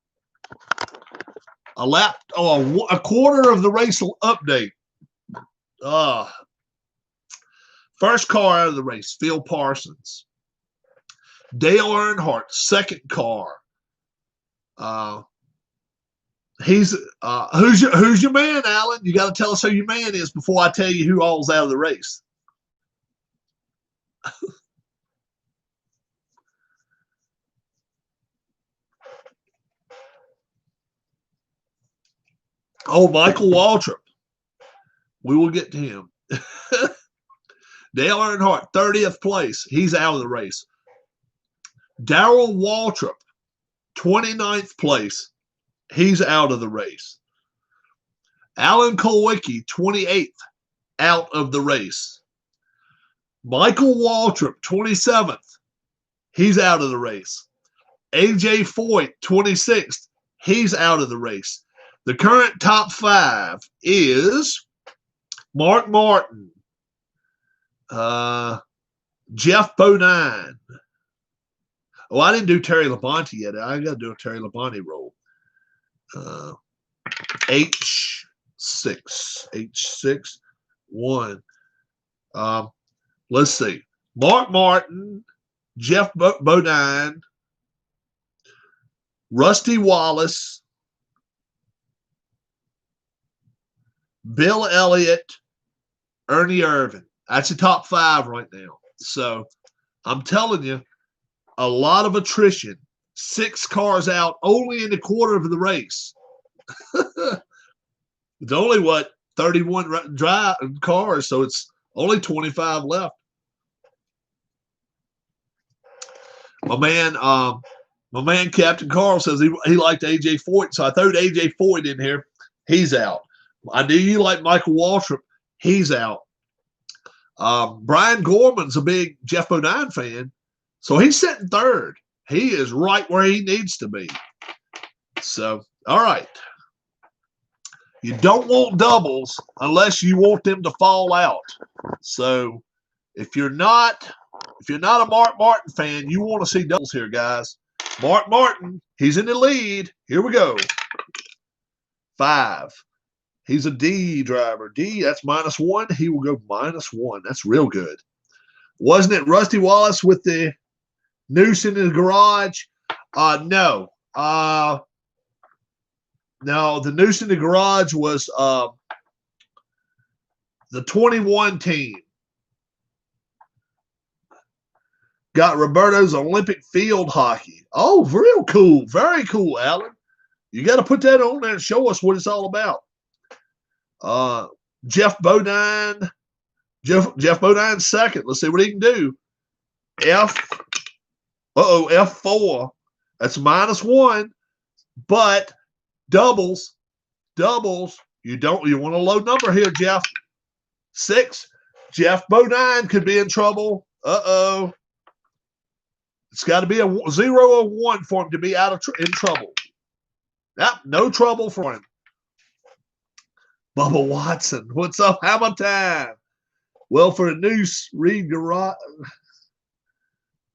a quarter of the race update. First car out of the race, Phil Parsons. Dale Earnhardt, second car. Who's your man, Alan? You got to tell us who your man is before I tell you who all's out of the race. Oh, Michael Waltrip. We will get to him. Dale Earnhardt, 30th place. He's out of the race. Darrell Waltrip, 29th place. He's out of the race. Alan Kulwicki, 28th, out of the race. Michael Waltrip, 27th. He's out of the race. AJ Foyt, 26th. He's out of the race. The current top 5 is Mark Martin, Jeff Bodine. Oh, I didn't do Terry Labonte yet. I got to do a Terry Labonte roll. H6, 1. Let's see. Mark Martin, Jeff Bodine, Rusty Wallace, Bill Elliott, Ernie Irvan. That's the top 5 right now. So I'm telling you, a lot of attrition. 6 cars out only in the quarter of the race. It's only 31 cars, so it's only 25 left. My man, My man Captain Carl says he liked AJ Foyt, so I threw AJ Foyt in here. He's out. I knew you like Michael Waltrip. He's out. Brian Gorman's a big Jeff Bodine fan, so he's sitting third. He is right where he needs to be. So, all right. You don't want doubles unless you want them to fall out. So, if you're not a Mark Martin fan, you want to see doubles here, guys. Mark Martin, he's in the lead. Here we go. 5. He's a D driver. D, that's -1. He will go -1. That's real good. Wasn't it Rusty Wallace with the noose in the garage? No. No, the noose in the garage was the 21 team. Got Roberto's Olympic field hockey. Oh, real cool. Very cool, Alan. You got to put that on there and show us what it's all about. Jeff Bodine. Jeff Bodine's second. Let's see what he can do. F4. That's -1. But doubles. You want a low number here, Jeff. 6. Jeff Bodine could be in trouble. It's got to be a 0 or 1 for him to be in trouble. Yep, no trouble for him. Bubba Watson, what's up? Hammer time. Well, for a noose, read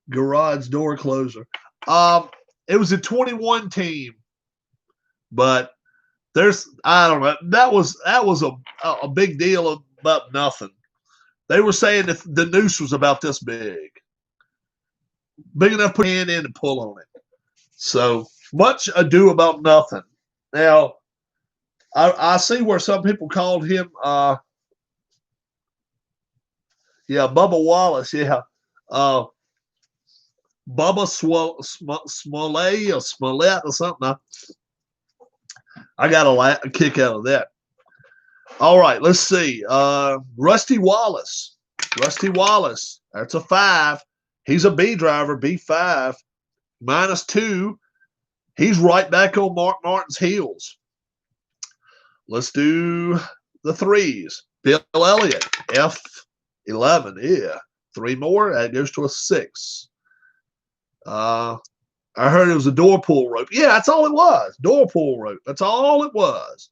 garage door closer. It was a 21 team, but I don't know. That was a big deal about nothing. They were saying that the noose was about this big enough to put your hand in and pull on it. So much ado about nothing. Now, I see where some people called him, Bubba Wallace, Bubba Smollett or Smollett or something. I got a kick out of that. All right, let's see. Rusty Wallace. That's a 5. He's a B driver, B5, -2. He's right back on Mark Martin's heels. Let's do the 3s. Bill Elliott, F11. Yeah, 3 more. That goes to a 6. I heard it was a door pull rope. Yeah, that's all it was. Door pull rope. That's all it was.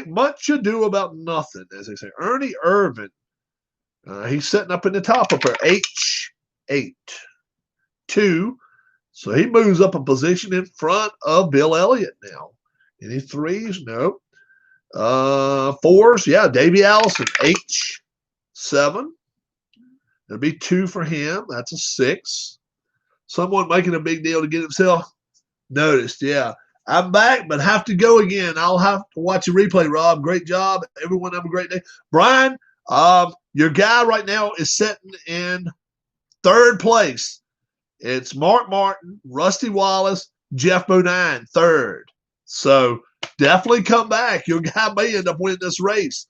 Much ado about nothing, as they say. Ernie Irvin. He's sitting up in the top up there. H8. 2. So he moves up a position in front of Bill Elliott now. Any 3s? No. 4s? Yeah, Davey Allison. H7. There'll be 2 for him. That's a 6. Someone making a big deal to get himself noticed. Yeah. I'm back, but have to go again. I'll have to watch a replay, Rob. Great job. Everyone have a great day. Brian, your guy right now is sitting in 3rd place. It's Mark Martin, Rusty Wallace, Jeff Bodine, 3rd. So definitely come back. Your guy may end up winning this race.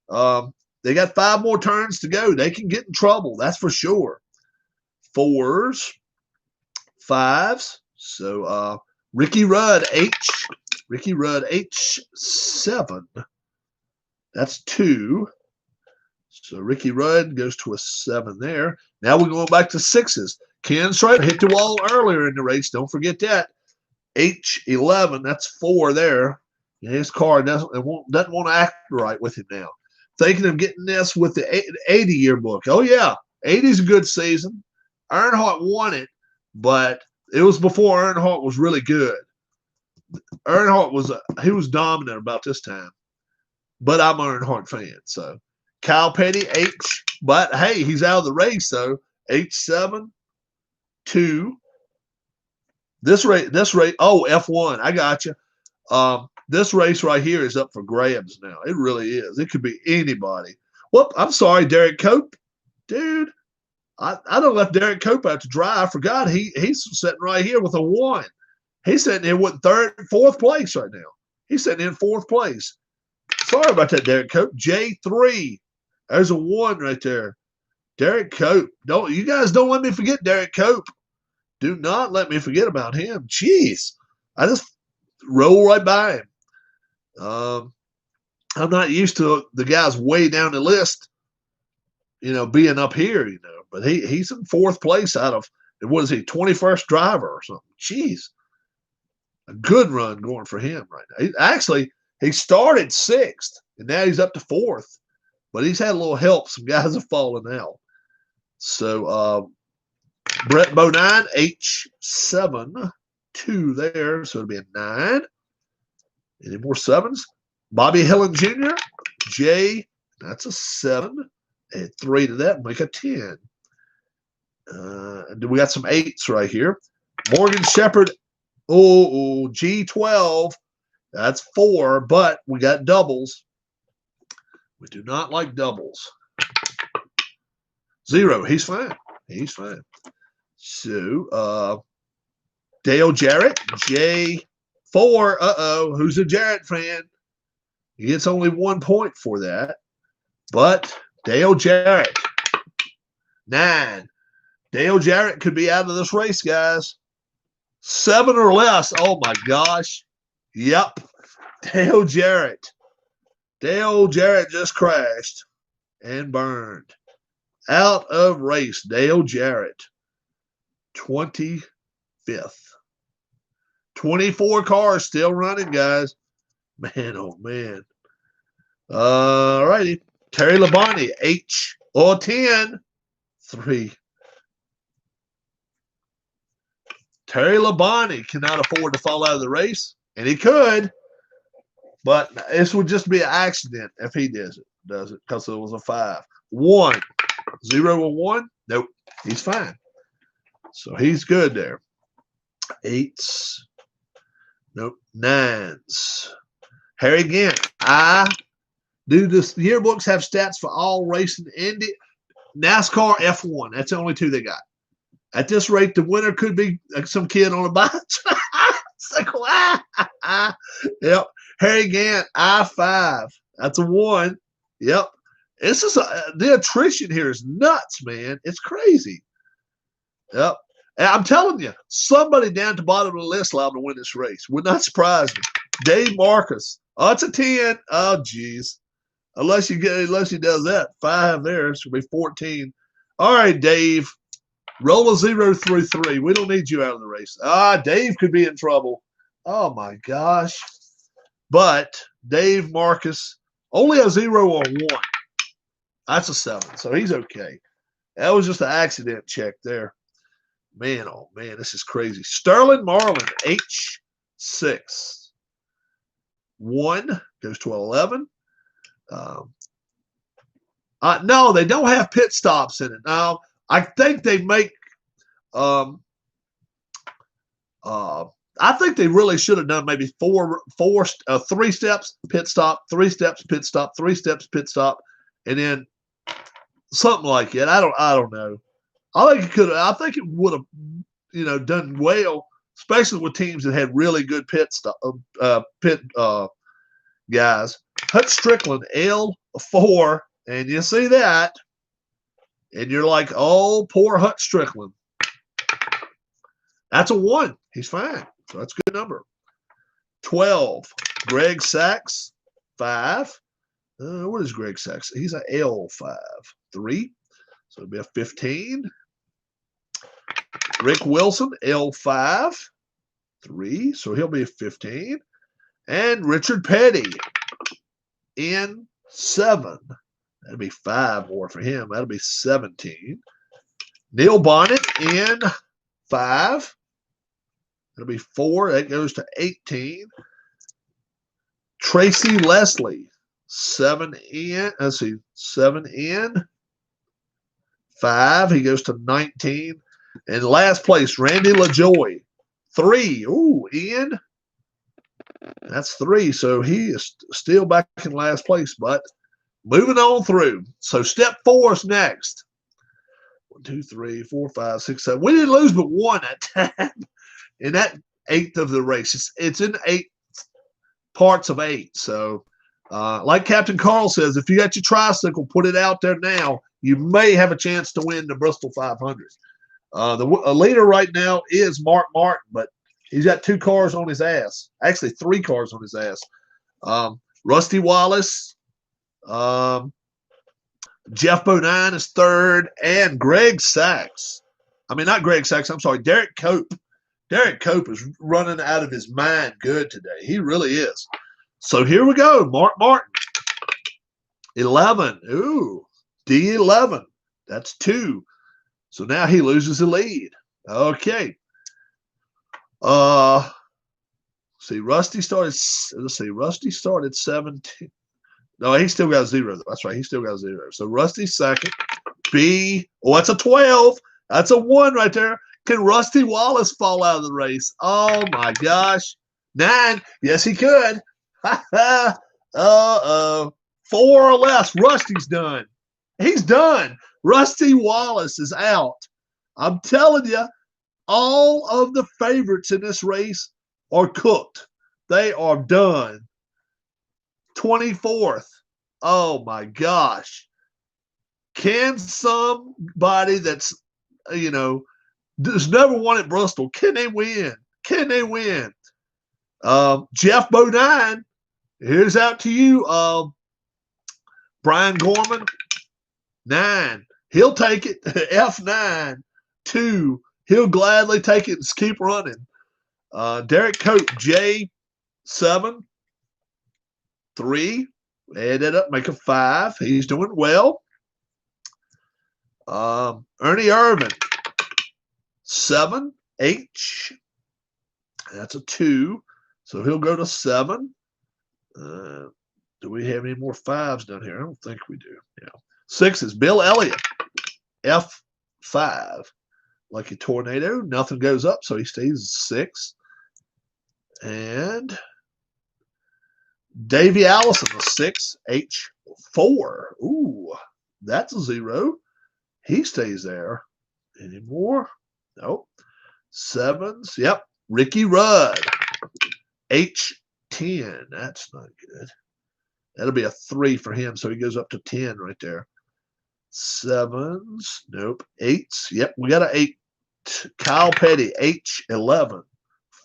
They got 5 more turns to go. They can get in trouble. That's for sure. 4s, 5s. So Ricky Rudd, H7. That's 2. So Ricky Rudd goes to a 7 there. Now we're going back to 6s. Ken Schrader hit the wall earlier in the race. Don't forget that. H11, that's 4 there. His car doesn't want to act right with him now. Thinking of getting this with the 80 yearbook. Oh, yeah. 80's a good season. Earnhardt won it, but it was before Earnhardt was really good. Earnhardt was dominant about this time. But I'm an Earnhardt fan, so Kyle Petty, H. But hey, he's out of the race, though. H7, 2. This race. Oh, F1. I got you. This race right here is up for grabs now. It really is. It could be anybody. Whoop! I'm sorry, Derek Cope, dude. I don't let Derek Cope out to dry. I forgot he's sitting right here with a 1. He's sitting here with 4th place right now. He's sitting in 4th place. Sorry about that, Derek Cope. J3. There's a 1 right there. Derek Cope. You guys don't let me forget Derek Cope. Do not let me forget about him. Jeez. I just roll right by him. I'm not used to the guys way down the list, being up here, But he's in fourth place out of, what is he, 21st driver or something. Jeez. A good run going for him right now. He started sixth, and now he's up to fourth. But he's had a little help. Some guys have fallen out. So Brett Bodine, H7, 2 there. So it'll be a 9. Any more 7s? Bobby Helen Jr., J, that's a 7. Add 3 to that, make a 10. And we got some 8s right here. Morgan Shepherd, G12, that's 4, but we got doubles. We do not like doubles. 0, he's fine. He's fine. So, Dale Jarrett, J4, who's a Jarrett fan? He gets only 1 point for that. But Dale Jarrett, 9. Dale Jarrett could be out of this race, guys. 7 or less. Oh, my gosh. Yep. Dale Jarrett. Dale Jarrett just crashed and burned. Out of race, Dale Jarrett. 25th. 24 cars still running, guys. Man, oh, man. All righty. Terry Labonte, H10, 3. Terry Labonte cannot afford to fall out of the race, and he could, but this would just be an accident if he does it, because it was a 5. 1. 0 and 1? Nope, he's fine. So he's good there. 8s. Nope. 9s. Harry Gant, do the yearbooks have stats for all racing Indy? NASCAR, F1. That's the only 2 they got. At this rate, the winner could be some kid on a bike. It's like, Yep. Harry Gant, I5. That's a 1. Yep. This is the attrition here is nuts, man. It's crazy. Yep. And I'm telling you, somebody down at the bottom of the list allowed to win this race. Would not surprise me. Dave Marcus. Oh, it's a 10. Oh, geez. Unless he does that. 5 there. It's going to be 14. All right, Dave. Roll a 0 through 3. We don't need you out of the race. Dave could be in trouble. Oh, my gosh. But Dave Marcus, only a 0 or 1. That's a 7. So he's okay. That was just an accident check there. Man, oh, man, this is crazy. Sterling Marlin, H6. 1 goes to 11. No, they don't have pit stops in it. Now, I think they make I think they really should have done maybe 3 steps, pit stop, 3 steps, pit stop, 3 steps, pit stop, and then something like that. I don't know. I think it would have, done well, especially with teams that had really good pit guys. Hut Strickland, L4, and you see that, and you're like, oh, poor Hut Strickland. That's a 1. He's fine. So that's a good number. 12, Greg Sachs, 5. What is Greg Sachs? He's an L5, 3. So it'll be a 15. Rick Wilson, L5, 3. So he'll be a 15. And Richard Petty, N7. That'll be 5 more for him. That'll be 17. Neil Bonnet, N5. That'll be 4. That goes to 18. Tracy Leslie, 7N. Let's see, 7N. 5. He goes to 19. And last place, Randy LaJoy, 3. Ooh, N. That's 3. So he is still back in last place, but moving on through. So step 4 is next. 1, 2, 3, 4, 5, 6, 7. We didn't lose but 1 that time in that 8th of the race. It's in 8 parts of 8. So like Captain Carl says, if you got your tricycle, put it out there now. You may have a chance to win the Bristol 500. The leader right now is Mark Martin, but he's got 2 cars on his ass. Actually, 3 cars on his ass. Rusty Wallace, Jeff Bodine is 3rd, and Greg Sachs. I mean, not Greg Sachs. I'm sorry, Derek Cope. Derek Cope is running out of his mind good today. He really is. So here we go. Mark Martin. 11. Ooh, D11. That's 2. So now he loses the lead. Okay. See, Rusty started. Let's see. Rusty started 17. No, he still got 0. That's right. He still got 0. So Rusty's second. B. Oh, that's a 12. That's a 1 right there. Can Rusty Wallace fall out of the race? Oh my gosh. 9. Yes, he could. Uh-oh. 4 or less. Rusty's done. He's done. Rusty Wallace is out. I'm telling you, all of the favorites in this race are cooked. They are done. 24th. Oh my gosh. Can somebody that's, has never won at Bristol, can they win? Can they win? Jeff Bodine, here's out to you. Brian Gorman, 9. He'll take it. F9, 2. He'll gladly take it and keep running. Derek Cope, J7, 3. Add that up, make a 5. He's doing well. Ernie Irvin, 7. H. That's a 2. So he'll go to 7. Do we have any more 5s down here? I don't think we do. Yeah. 6 is Bill Elliott, F5. Lucky Tornado. Nothing goes up, so he stays 6. And Davey Allison, a 6, H4. Ooh, that's a 0. He stays there. Any more? Nope. 7s. Yep. Ricky Rudd, H10. That's not good. That'll be a 3 for him, so he goes up to 10 right there. 7s. Nope. 8s. Yep, we got an 8. Kyle Petty, H11.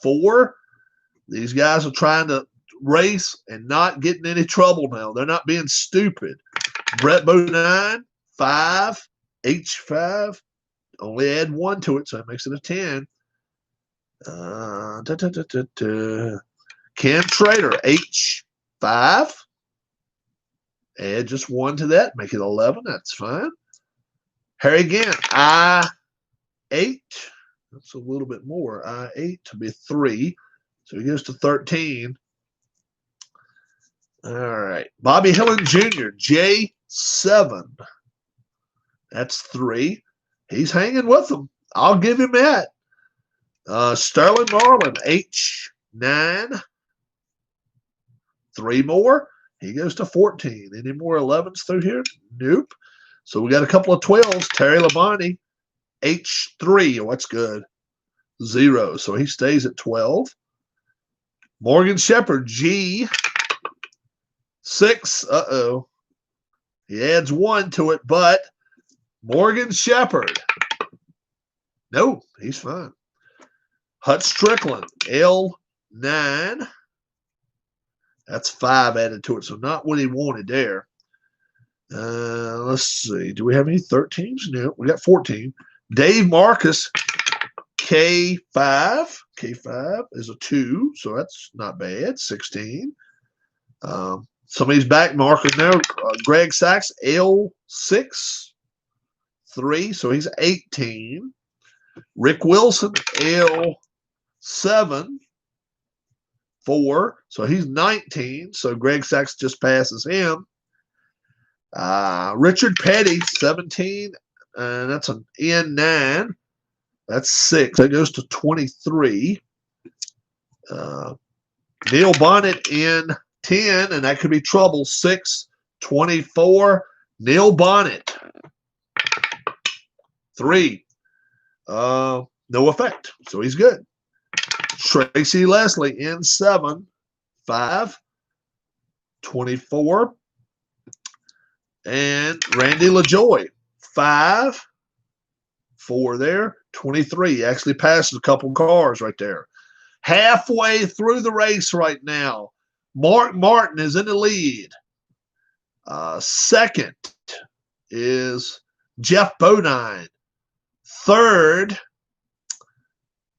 4. These guys are trying to race and not getting any trouble now. They're not being stupid. Brett Bodine, 5. H5. Only add 1 to it, so that makes it a 10. Ken Trader, H5. Add just 1 to that, make it 11. That's fine. Harry Gant, I8. That's a little bit more. I8 to be 3. So he goes to 13. All right. Bobby Hillen Jr., J7. That's 3. He's hanging with them. I'll give him that. Sterling Marlin, H9. 3 more. He goes to 14. Any more 11s through here? Nope. So we got a couple of 12s. Terry Labonte, H3. Oh, that's good. 0. So he stays at 12. Morgan Shepherd, G6. Uh-oh. He adds 1 to it, but Morgan Shepherd. No, he's fine. Hut Strickland, L9. That's 5 added to it, so not what he wanted there. Let's see. Do we have any 13s? No, we got 14. Dave Marcus, K5. K5 is a 2, so that's not bad. 16. Somebody's back marker now. Greg Sachs, L6. 3, so he's 18. Rick Wilson, L7. 4, so he's 19. So Greg Sachs just passes him. Richard Petty, 17, and that's an N9. That's 6. That goes to 23. Neil Bonnet, N10, and that could be trouble. 6, 24. Neil Bonnet. 3. No effect, so he's good. Tracy Leslie, N7, 5, 24. And Randy LaJoy, 5, 4 there, 23. Actually passes a couple cars right there. Halfway through the race right now, Mark Martin is in the lead. Second is Jeff Bodine. Third,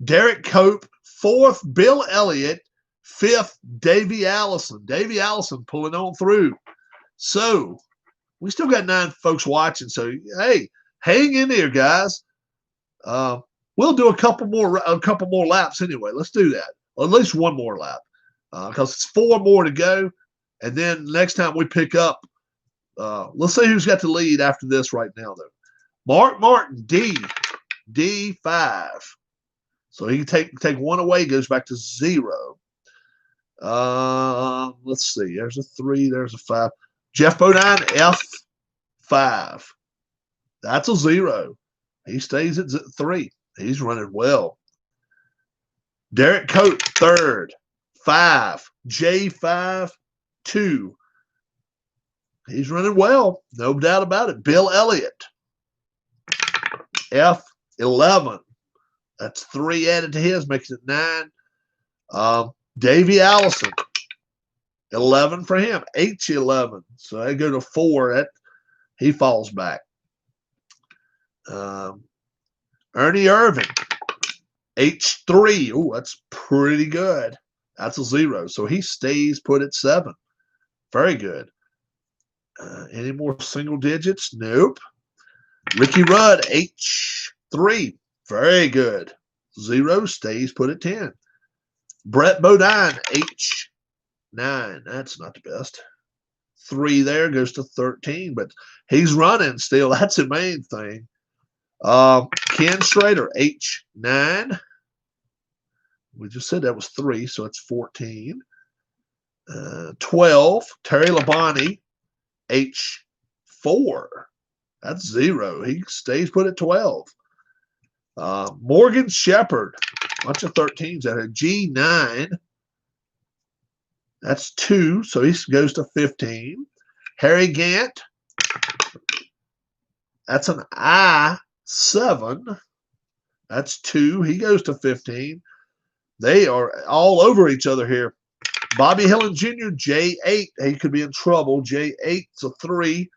Derek Cope. Fourth, Bill Elliott. Fifth, Davey Allison. Davey Allison pulling on through. So we still got 9 folks watching. So, hey, hang in there, guys. We'll do a couple more laps anyway. Let's do that. Or at least one more lap, because it's 4 more to go. And then next time we pick up, let's see who's got the lead after this right now, though. Mark Martin, D5. So he can take 1 away, goes back to 0. Let's see. There's a 3. There's a 5. Jeff Bodine, F5. That's a 0. He stays at 3. He's running well. Derek Cope, third. 5. J5, 2. He's running well. No doubt about it. Bill Elliott, F11. That's 3 added to his, makes it 9. Davey Allison, 11 for him. H11. So they go to 4. He falls back. Ernie Irvin, H3. Oh, that's pretty good. That's a 0. So he stays put at 7. Very good. Any more single digits? Nope. Ricky Rudd, H3. Very good. 0 stays put at 10. Brett Bodine, H9. That's not the best. 3 there goes to 13, but he's running still. That's the main thing. Ken Schrader, H9. We just said that was 3, so it's 14. 12, Terry Labonte, H4. That's 0. He stays put at 12. Morgan Shepard, bunch of 13s out here. G9. That's 2, so he goes to 15. Harry Gant. That's an I7. That's 2. He goes to 15. They are all over each other here. Bobby Hillen Jr., J8. He could be in trouble. J8's a 3.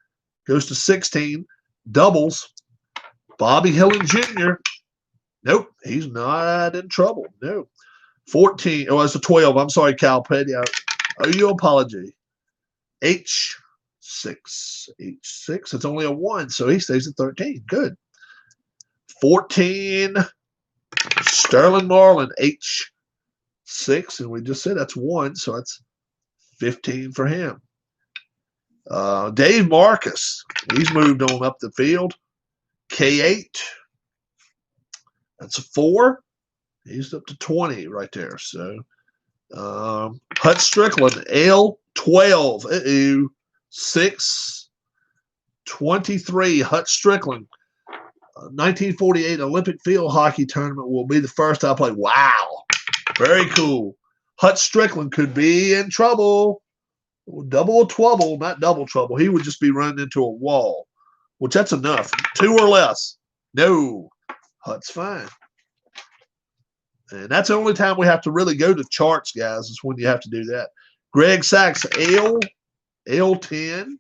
Goes to 16. Doubles. Bobby Hillen Jr. Nope, he's not in trouble. No. 14. Oh, it's a 12. I'm sorry, Cal Petty. I owe you an apology. H6. H6. It's only a 1, so he stays at 13. Good. 14. Sterling Marlin, H6. And we just said that's 1, so that's 15 for him. Dave Marcus. He's moved on up the field. K8. That's a 4. He's up to 20 right there. So, Hut Strickland, L12. 6. 23. Hut Strickland. 1948 Olympic field hockey tournament will be the first I play. Wow. Very cool. Hut Strickland could be in trouble. Double trouble, not double trouble. He would just be running into a wall, which that's enough. 2 or less. No. Hut's fine. And that's the only time we have to really go to charts, guys, is when you have to do that. Greg Sachs, L10.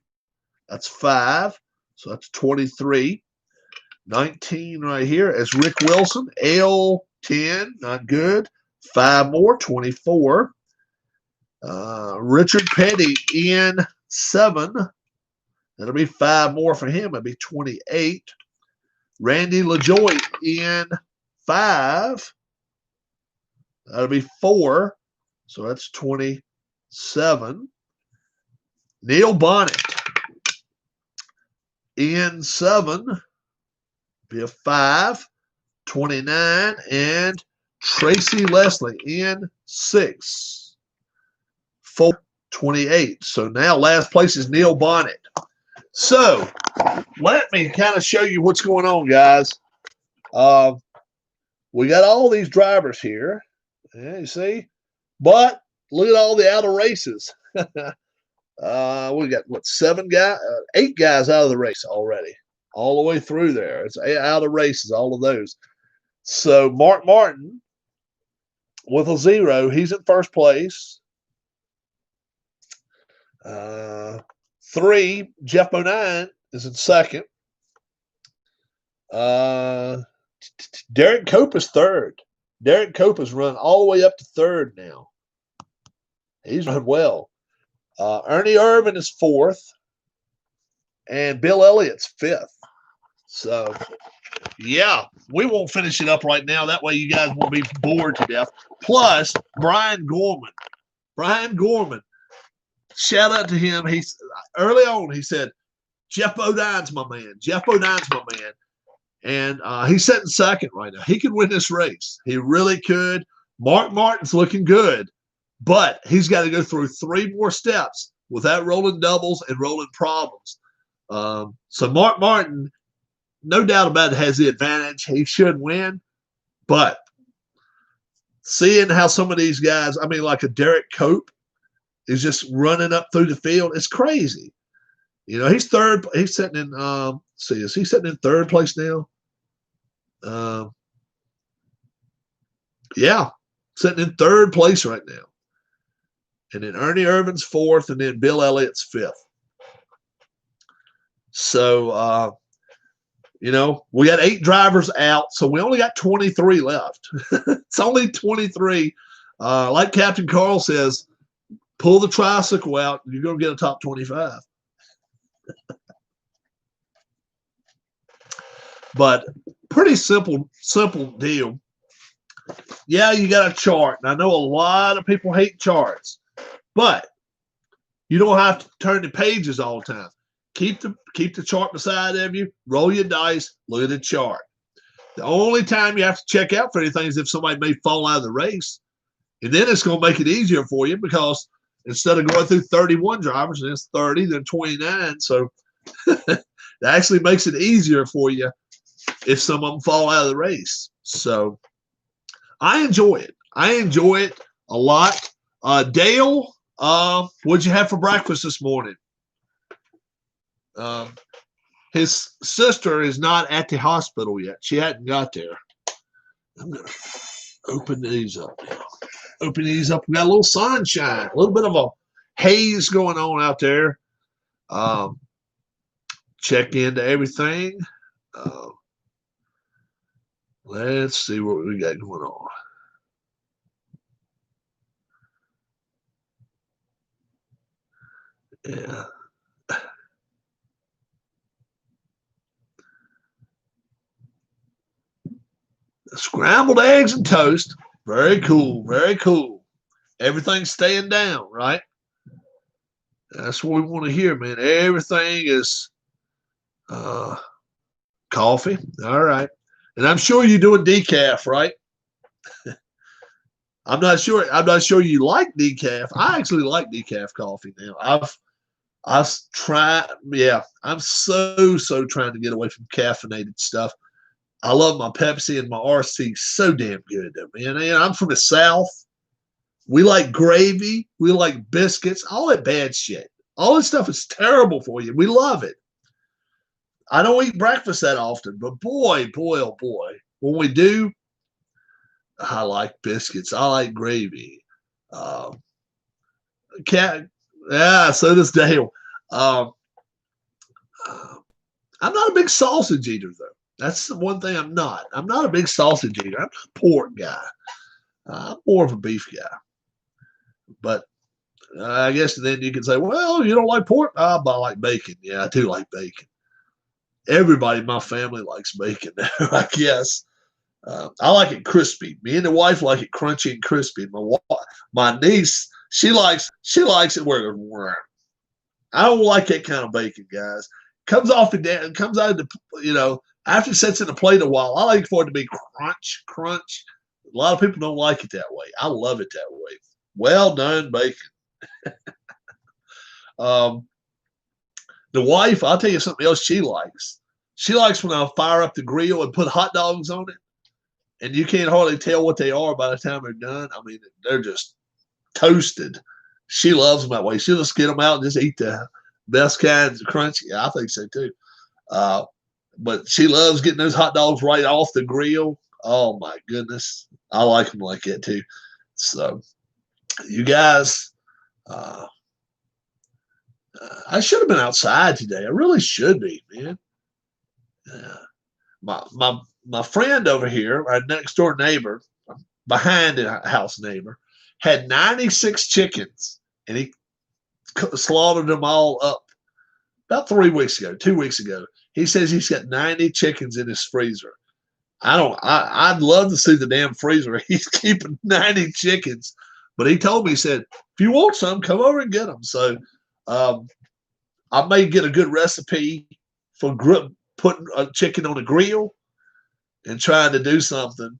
That's 5. So that's 23. 19 right here is Rick Wilson, L10. Not good. 5 more, 24. Richard Petty, N7. That'll be 5 more for him. That'll be 28. Randy LaJoy, N5. That'll be 4. So that's 27. Neil Bonnet, N7. Be a 5. 29. And Tracy Leslie, N6. 4. 28. So now last place is Neil Bonnet. So let me kind of show you what's going on, guys. We got all these drivers here. Yeah, you see? But look at all the out of races. We got, what, 8 guys out of the race already. All the way through there. It's out of races, all of those. So Mark Martin with a 0, he's in first place. 3, Jeff Bonine is in second. Derek Cope is third. Derek Cope has run all the way up to third now. He's run well. Ernie Irvin is fourth, and Bill Elliott's fifth. So, yeah, we won't finish it up right now. That way you guys won't be bored to death. Plus, Brian Gorman. Brian Gorman. Shout out to him. He's early on, he said, Jeff Bodine's my man. Jeff Bodine's my man. And he's sitting second right now. He could win this race. He really could. Mark Martin's looking good, but he's got to go through 3 more steps without rolling doubles and rolling problems. So Mark Martin, no doubt about it, has the advantage. He should win, but seeing how some of these guys, I mean, like a Derek Cope, is just running up through the field, it's crazy. You know, he's third. He's sitting in. Is he sitting in third place now? Yeah, sitting in third place right now. And then Ernie Irvin's fourth, and then Bill Elliott's fifth. So, you know, we got 8 drivers out, so we only got 23 left. It's only 23. Like Captain Carl says, pull the tricycle out, and you're going to get a top 25. But pretty simple deal. Yeah, you got a chart, and I know a lot of people hate charts, but you don't have to turn the pages all the time. Keep the chart beside of you, roll your dice, look at the chart. The only time you have to check out for anything is if somebody may fall out of the race, and then it's going to make it easier for you because instead of going through 31 drivers, and it's 30, then 29. So that actually makes it easier for you if some of them fall out of the race. So I enjoy it. I enjoy it a lot. Dale, what'd you have for breakfast this morning? His sister is not at the hospital yet. She hadn't got there. I'm going to open these up now. Open these up. We got a little sunshine, a little bit of a haze going on out there. Check into everything. Let's see what we got going on. Yeah. Scrambled eggs and toast. Very cool. Very cool. Everything's staying down, right? That's what we want to hear, man. Everything is coffee. All right. And I'm sure you're doing decaf, right? I'm not sure you like decaf. I actually like decaf coffee now. I've tried. Yeah, I'm so trying to get away from caffeinated stuff. I love my Pepsi and my RC so damn good, man. And I'm from the South. We like gravy. We like biscuits. All that bad shit. All that stuff is terrible for you. We love it. I don't eat breakfast that often, but boy, oh boy, when we do, I like biscuits. I like gravy. So does Dale. I'm not a big sausage eater, though. That's the one thing I'm not. I'm not a big sausage eater. I'm not a pork guy. I'm more of a beef guy. But I guess then you can say, well, you don't like pork? But I like bacon. Yeah, I do like bacon. Everybody in my family likes bacon, I guess. I like it crispy. Me and the wife like it crunchy and crispy. My niece, she likes it where I don't like that kind of bacon, guys. Comes out of the, after it sits in the plate a while, I like for it to be crunch. A lot of people don't like it that way. I love it that way. Well done, bacon. The wife, I'll tell you something else she likes. She likes when I fire up the grill and put hot dogs on it, and you can't hardly tell what they are by the time they're done. I mean, they're just toasted. She loves them that way. She'll just get them out and just eat the best kinds of crunchy. Yeah, I think so too. But she loves getting those hot dogs right off the grill. Oh my goodness, I like them like that too. So, you guys, uh, I should have been outside today. I really should be, man. Uh, my friend over here, our next door neighbor, behind the house neighbor, had 96 chickens, and he slaughtered them all up about 3 weeks ago, 2 weeks ago. He says he's got 90 chickens in his freezer. I'd love to see the damn freezer. He's keeping 90 chickens, but he told me, he said, if you want some, come over and get them. So um, I may get a good recipe for putting a chicken on a grill and trying to do something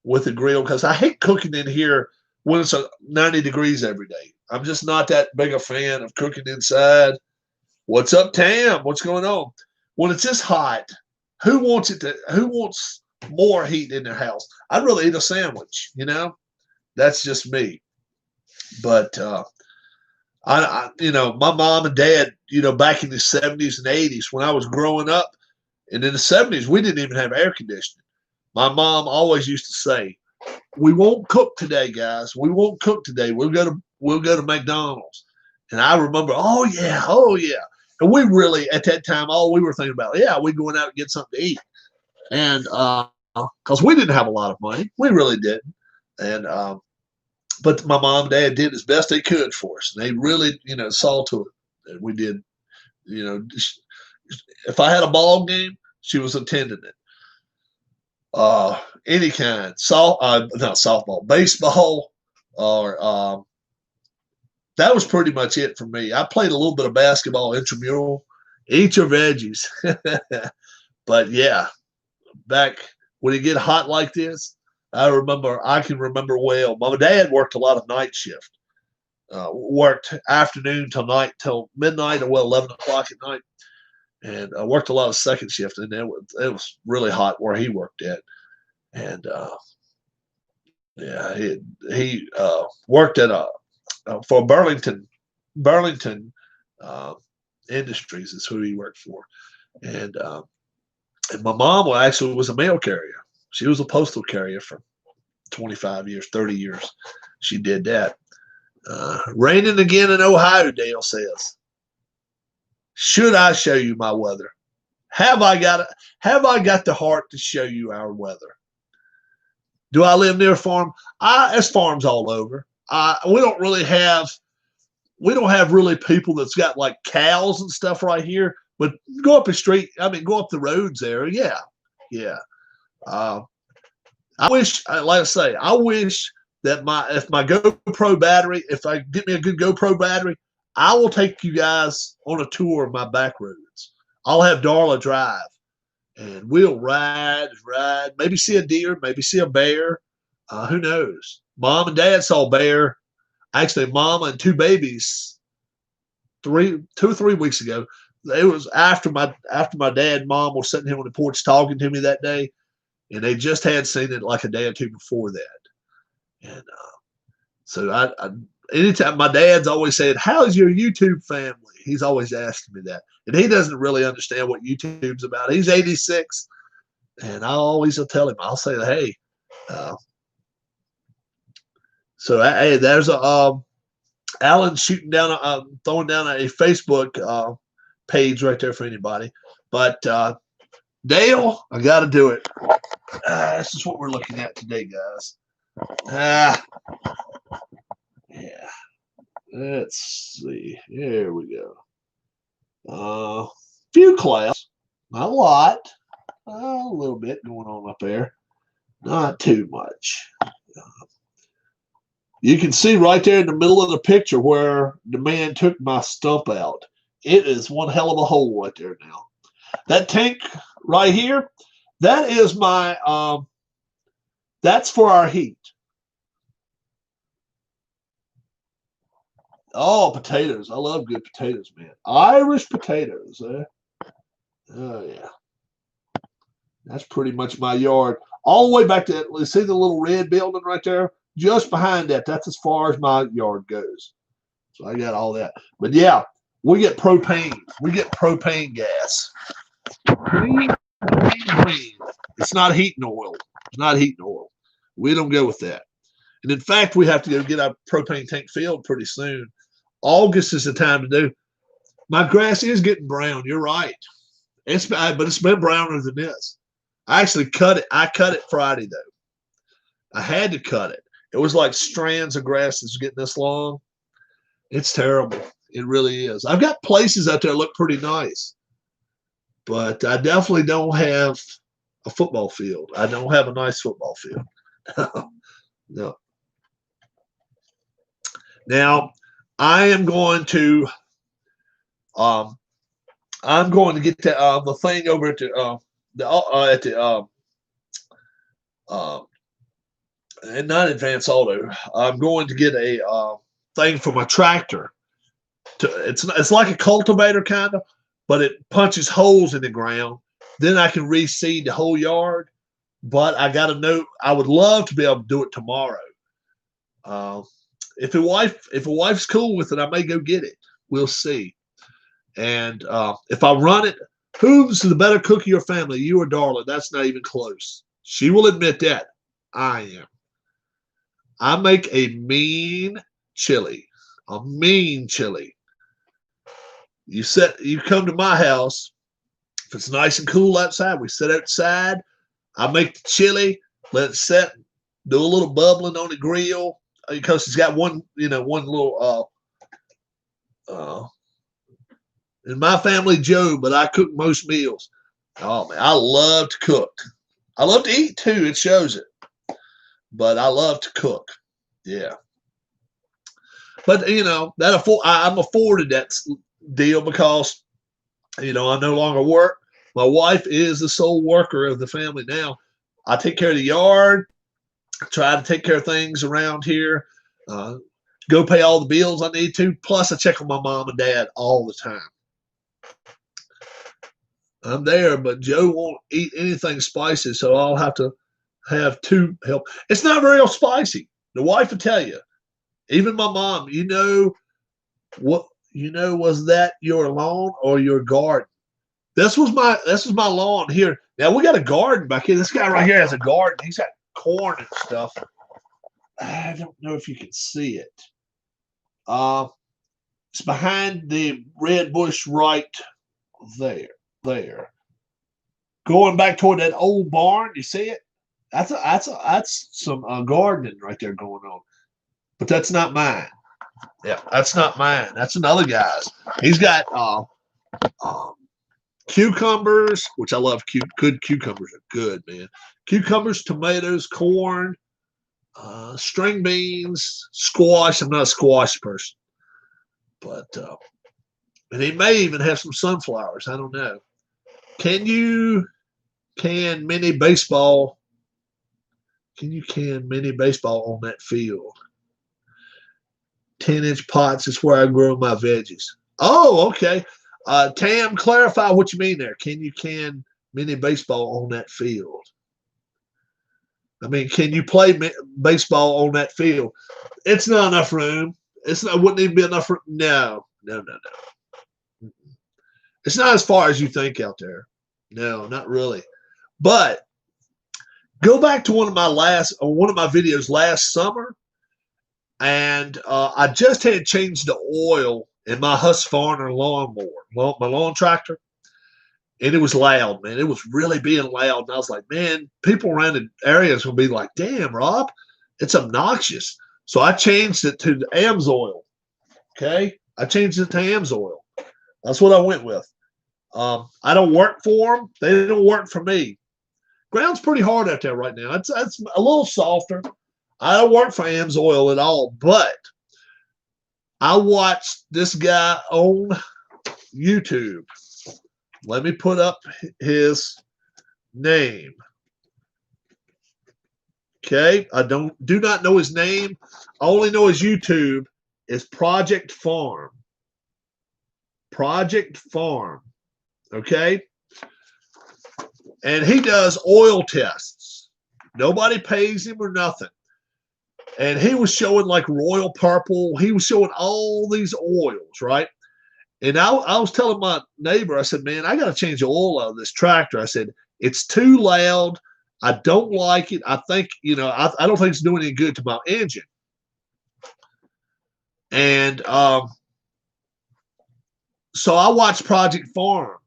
with the grill, because I hate cooking in here when it's 90 degrees every day. I'm just not that big a fan of cooking inside. What's up, Tam? What's going on? When it's this hot, who wants more heat in their house? I'd rather eat a sandwich, That's just me. But my mom and dad, back in the 70s and 80s when I was growing up, and in the 70s, we didn't even have air conditioning. My mom always used to say, "We won't cook today, guys. We won't cook today. We'll go to McDonald's." And I remember, oh yeah. And we really, at that time, all we were thinking about, we're going out and get something to eat. And because we didn't have a lot of money, we really didn't. And but my mom and dad did as best they could for us. And they really, saw to it. And we did, if I had a ball game, she was attending it. Any kind, not softball, baseball, or that was pretty much it for me. I played a little bit of basketball intramural, eat your veggies. But yeah, back when it get hot like this, I can remember well. My dad worked a lot of night shift, worked afternoon till midnight, or 11 o'clock at night, and worked a lot of second shift, and it was really hot where he worked at. And he worked at for Burlington Industries is who he worked for, and my mom actually was a mail carrier. She was a postal carrier for 25 years, 30 years. She did that. Raining again in Ohio, Dale says. Should I show you my weather? Have I got the heart to show you our weather? Do I live near a farm? There's farms all over. We don't have really people that's got like cows and stuff right here. But go up the roads there. Yeah. I wish that if my GoPro battery, if I get me a good GoPro battery, I will take you guys on a tour of my back roads. I'll have Darla drive, and we'll ride, maybe see a deer, maybe see a bear. Who knows? Mom and Dad saw a bear. Actually, Mama and two babies 2 or 3 weeks ago. It was after my dad and Mom were sitting here on the porch talking to me that day, and they just had seen it like a day or two before that. And so anytime my dad's always said, "How's your YouTube family?" He's always asking me that, and he doesn't really understand what YouTube's about. He's 86, and I always will tell him. I'll say, "Hey." So hey, there's Alan throwing down a Facebook page right there for anybody. But Dale, I got to do it. This is what we're looking at today, guys. Yeah. Let's see. Here we go. Few clouds, not a lot. A little bit going on up there. Not too much. You can see right there in the middle of the picture where the man took my stump out. It is one hell of a hole right there now. That tank right here, that is my, that's for our heat. Oh, potatoes. I love good potatoes, man. Irish potatoes. Oh, yeah. That's pretty much my yard. All the way back to, see the little red building right there? Just behind that. That's as far as my yard goes. So I got all that. But yeah, we get propane. We get propane gas. Green. It's not heating oil. not heating oil. We don't go with that. And in fact, we have to go get our propane tank filled pretty soon. August is the time to do. My grass is getting brown. You're right. But it's been browner than this. I actually cut it. I cut it Friday though. I had to cut it. It was like strands of grass that's getting this long. It's terrible. It really is. I've got places out there that look pretty nice, but I definitely don't have a football field. I don't have a nice football field. No. Now, I am going to I'm going to get the thing over at and not Advance Auto. I'm going to get a thing for my tractor. It's like a cultivator kind of, but it punches holes in the ground. Then I can reseed the whole yard. But I got to know. I would love to be able to do it tomorrow. If a wife's cool with it, I may go get it. We'll see. And if I run it, who's the better cook of your family, you or Darla? That's not even close. She will admit that. I am. I make a mean chili. A mean chili. You come to my house. If it's nice and cool outside, we sit outside. I make the chili, let it set, do a little bubbling on the grill because it's got one little in my family, Joe, but I cook most meals. Oh man, I love to cook. I love to eat too. It shows it, but I love to cook. Yeah, but I'm afforded that deal because I no longer work. My wife is the sole worker of the family now. I take care of the yard, try to take care of things around here, go pay all the bills I need to. Plus, I check on my mom and dad all the time. I'm there, but Joe won't eat anything spicy, so I'll have to have two help. It's not very spicy. The wife will tell you. Even my mom, was that your lawn or your garden? This was my lawn here. Now we got a garden back here. This guy right here has a garden. He's got corn and stuff. I don't know if you can see it. It's behind the red bush right there. Going back toward that old barn, you see it? That's some gardening right there going on. But that's not mine. Yeah, that's not mine. That's another guy's. He's got cucumbers, which I love. Good cucumbers are good, man. Cucumbers, tomatoes, corn, string beans, squash. I'm not a squash person, but and he may even have some sunflowers. I don't know. Can you can mini baseball? Can you can mini baseball on that field? 10-inch pots is where I grow my veggies. Oh, okay. Tam, clarify what you mean there. Can you can mini baseball on that field? I mean, can you play baseball on that field? It's not enough room. Wouldn't even be enough room. No. It's not as far as you think out there. No, not really. But go back to one of my videos last summer, and I just had changed the oil in my Husqvarna lawnmower, my lawn tractor, and it was loud, man. It was really being loud, and I was like, man, people around the area is going to be like, damn, Rob, it's obnoxious. So I changed it to the AMSOIL. Okay, I changed it to AMSOIL. That's what I went with. I don't work for them. They don't work for me. Ground's pretty hard out there right now. It's a little softer. I don't work for AMSOIL at all, but I watched this guy on YouTube. Let me put up his name. Okay, I do not know his name. I only know his YouTube is Project Farm. Project Farm. Okay, and he does oil tests. Nobody pays him or nothing. And he was showing like Royal Purple. He was showing all these oils, right? And I was telling my neighbor, I said, man, I got to change the oil out of this tractor. I said, it's too loud. I don't like it. I think, I don't think it's doing any good to my engine. And so I watched Project Farm,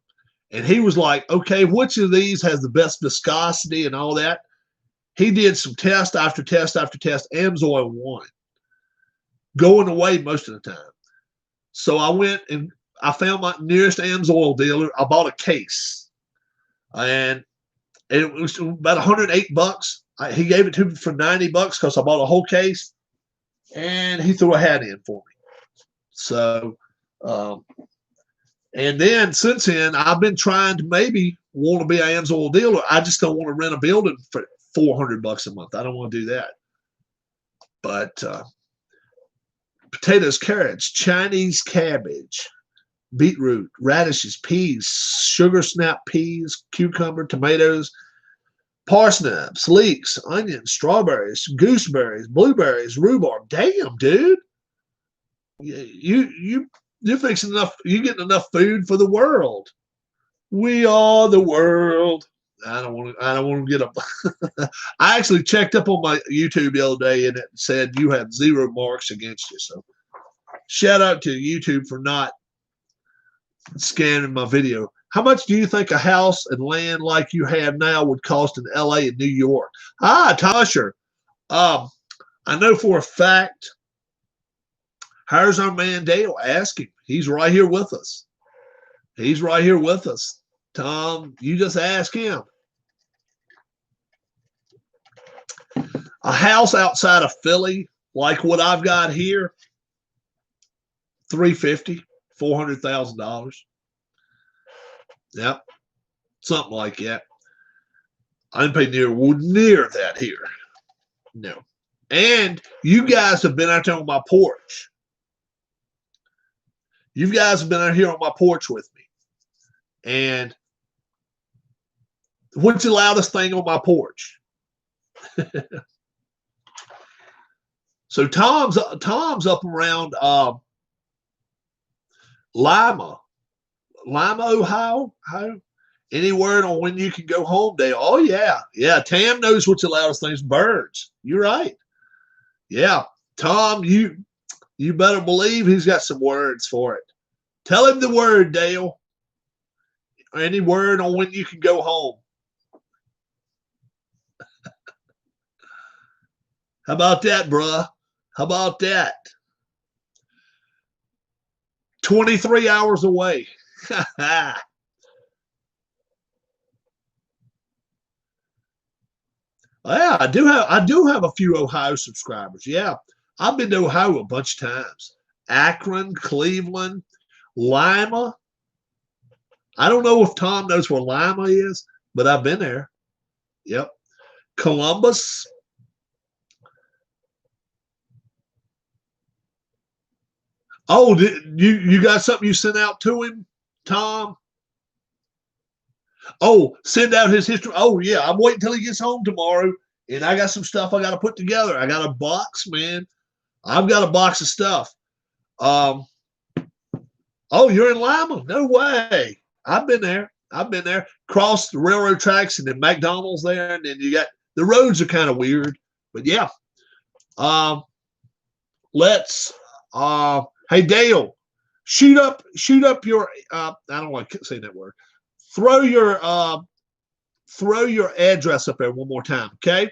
and he was like, okay, which of these has the best viscosity and all that? He did some test after test after test. Amsoil won, going away most of the time. So I went and I found my nearest Amsoil dealer. I bought a case, and it was about $108. He gave it to me for $90 because I bought a whole case, and he threw a hat in for me. So, and then since then, I've been trying to maybe want to be an Amsoil dealer. I just don't want to rent a building for $400 a month. I don't want to do that. But potatoes, carrots, Chinese cabbage, beetroot, radishes, peas, sugar snap peas, cucumber, tomatoes, parsnips, leeks, onions, strawberries, gooseberries, blueberries, rhubarb. Damn, dude. You're fixing enough. You're getting enough food for the world. We are the world. I don't want to get up. I actually checked up on my YouTube the other day, and it said you have 0 marks against you. So shout out to YouTube for not scanning my video. How much do you think a house and land like you have now would cost in LA and New York? Tasha, I know for a fact. Here's our man Dale. Ask him. He's right here with us. He's right here with us. Tom, you just ask him. A house outside of Philly, like what I've got here, $350,000, $400,000. Yep, something like that. I didn't pay near that here. No. And you guys have been out there on my porch. You guys have been out here on my porch with me. And what's the loudest thing on my porch? So Tom's up around Lima, Ohio. Any word on when you can go home, Dale? Oh yeah. Tam knows what's the loudest things. Birds. You're right. Yeah, Tom, you better believe he's got some words for it. Tell him the word, Dale. Any word on when you can go home? How about that, bruh? How about that? 23 hours away. Yeah, I do have a few Ohio subscribers. Yeah, I've been to Ohio a bunch of times. Akron, Cleveland, Lima. I don't know if Tom knows where Lima is, but I've been there. Yep. Columbus. Oh, you got something you sent out to him, Tom? Oh, send out his history. Oh, yeah. I'm waiting till he gets home tomorrow, and I got some stuff I got to put together. I got a box, man. I've got a box of stuff. Oh, you're in Lima? No way. I've been there. Crossed the railroad tracks and then McDonald's there, and then you got the roads are kind of weird, but yeah. Let's. Hey Dale, shoot up your. I don't like saying that word. Throw your address up there one more time, okay?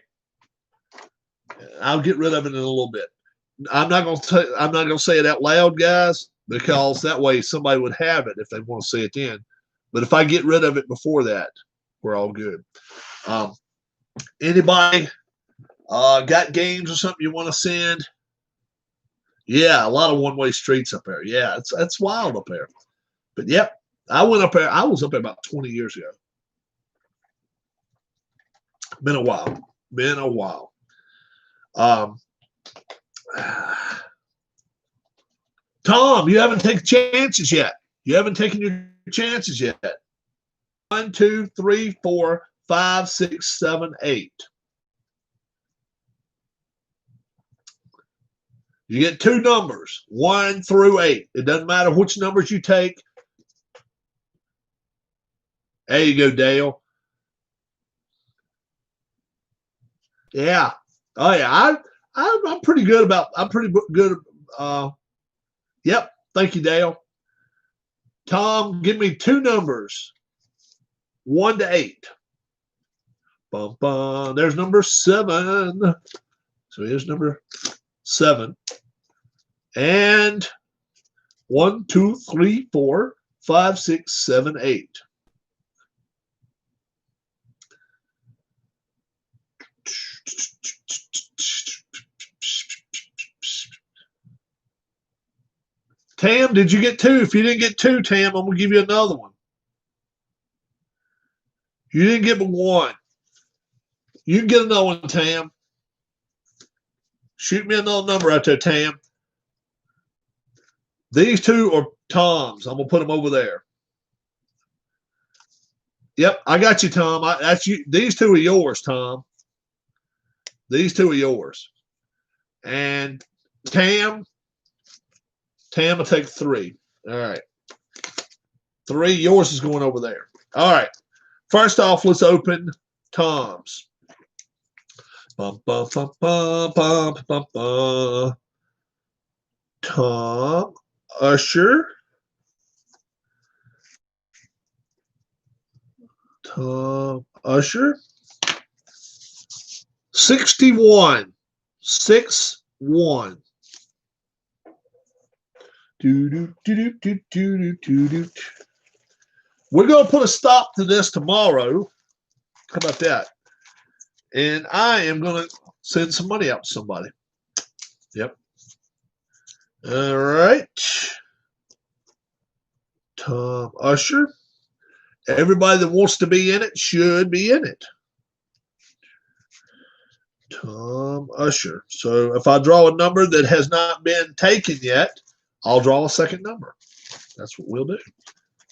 I'll get rid of it in a little bit. I'm not gonna say it out loud, guys, because that way somebody would have it if they want to see it then. But if I get rid of it before that, we're all good. Anybody got games or something you want to send? Yeah, a lot of one-way streets up there. Yeah, it's wild up there. But yep, I went up there. I was up there about 20 years ago. Been a while. Tom, you haven't taken chances yet. You haven't taken your chances yet. 1, 2, 3, 4, 5, 6, 7, 8. You get 2 numbers, 1 through 8. It doesn't matter which numbers you take. There you go, Dale. Yeah. Oh yeah. I'm pretty good about. I'm pretty good. Yep. Thank you, Dale. Tom, give me two numbers, 1 to 8. Bum, bum. There's number 7. So here's number 7. And 1, 2, 3, 4, 5, 6, 7, 8. Tam, did you get 2? If you didn't get 2, Tam, I'm going to give you another one. You didn't get but 1. You can get another one, Tam. Shoot me another number out there, Tam. These 2 are Tom's. I'm going to put them over there. Yep, I got you, Tom. That's you. These 2 are yours, Tom. These 2 are yours. And Tam will take 3. All right. 3. Yours is going over there. All right. First off, let's open Tom's. Bum, bum, bum, bum, bum, bum, bum. Tom Usher. Tom Usher. 61. 6-1. We're going to put a stop to this tomorrow. How about that? And I am going to send some money out to somebody. Yep. All right. Tom Usher. Everybody that wants to be in it should be in it. Tom Usher. So if I draw a number that has not been taken yet, I'll draw a second number. That's what we'll do.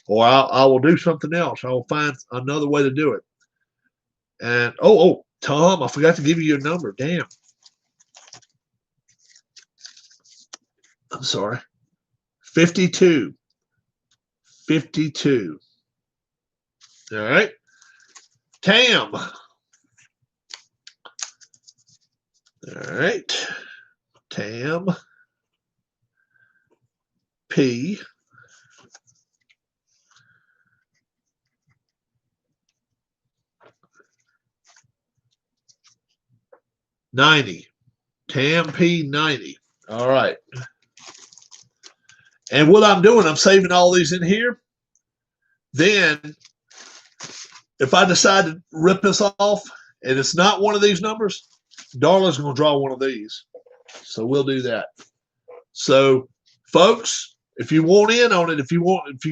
Or I will do something else. I will find another way to do it. And, Tom, I forgot to give you your number. Damn. I'm sorry. 52. 52. All right. Tam. All right. Tam. P. $90. Tam P 90. All right. And what I'm doing, I'm saving all these in here. Then, if I decide to rip this off and it's not one of these numbers, Darla's going to draw one of these. So we'll do that. So, folks, if you want in on it, if you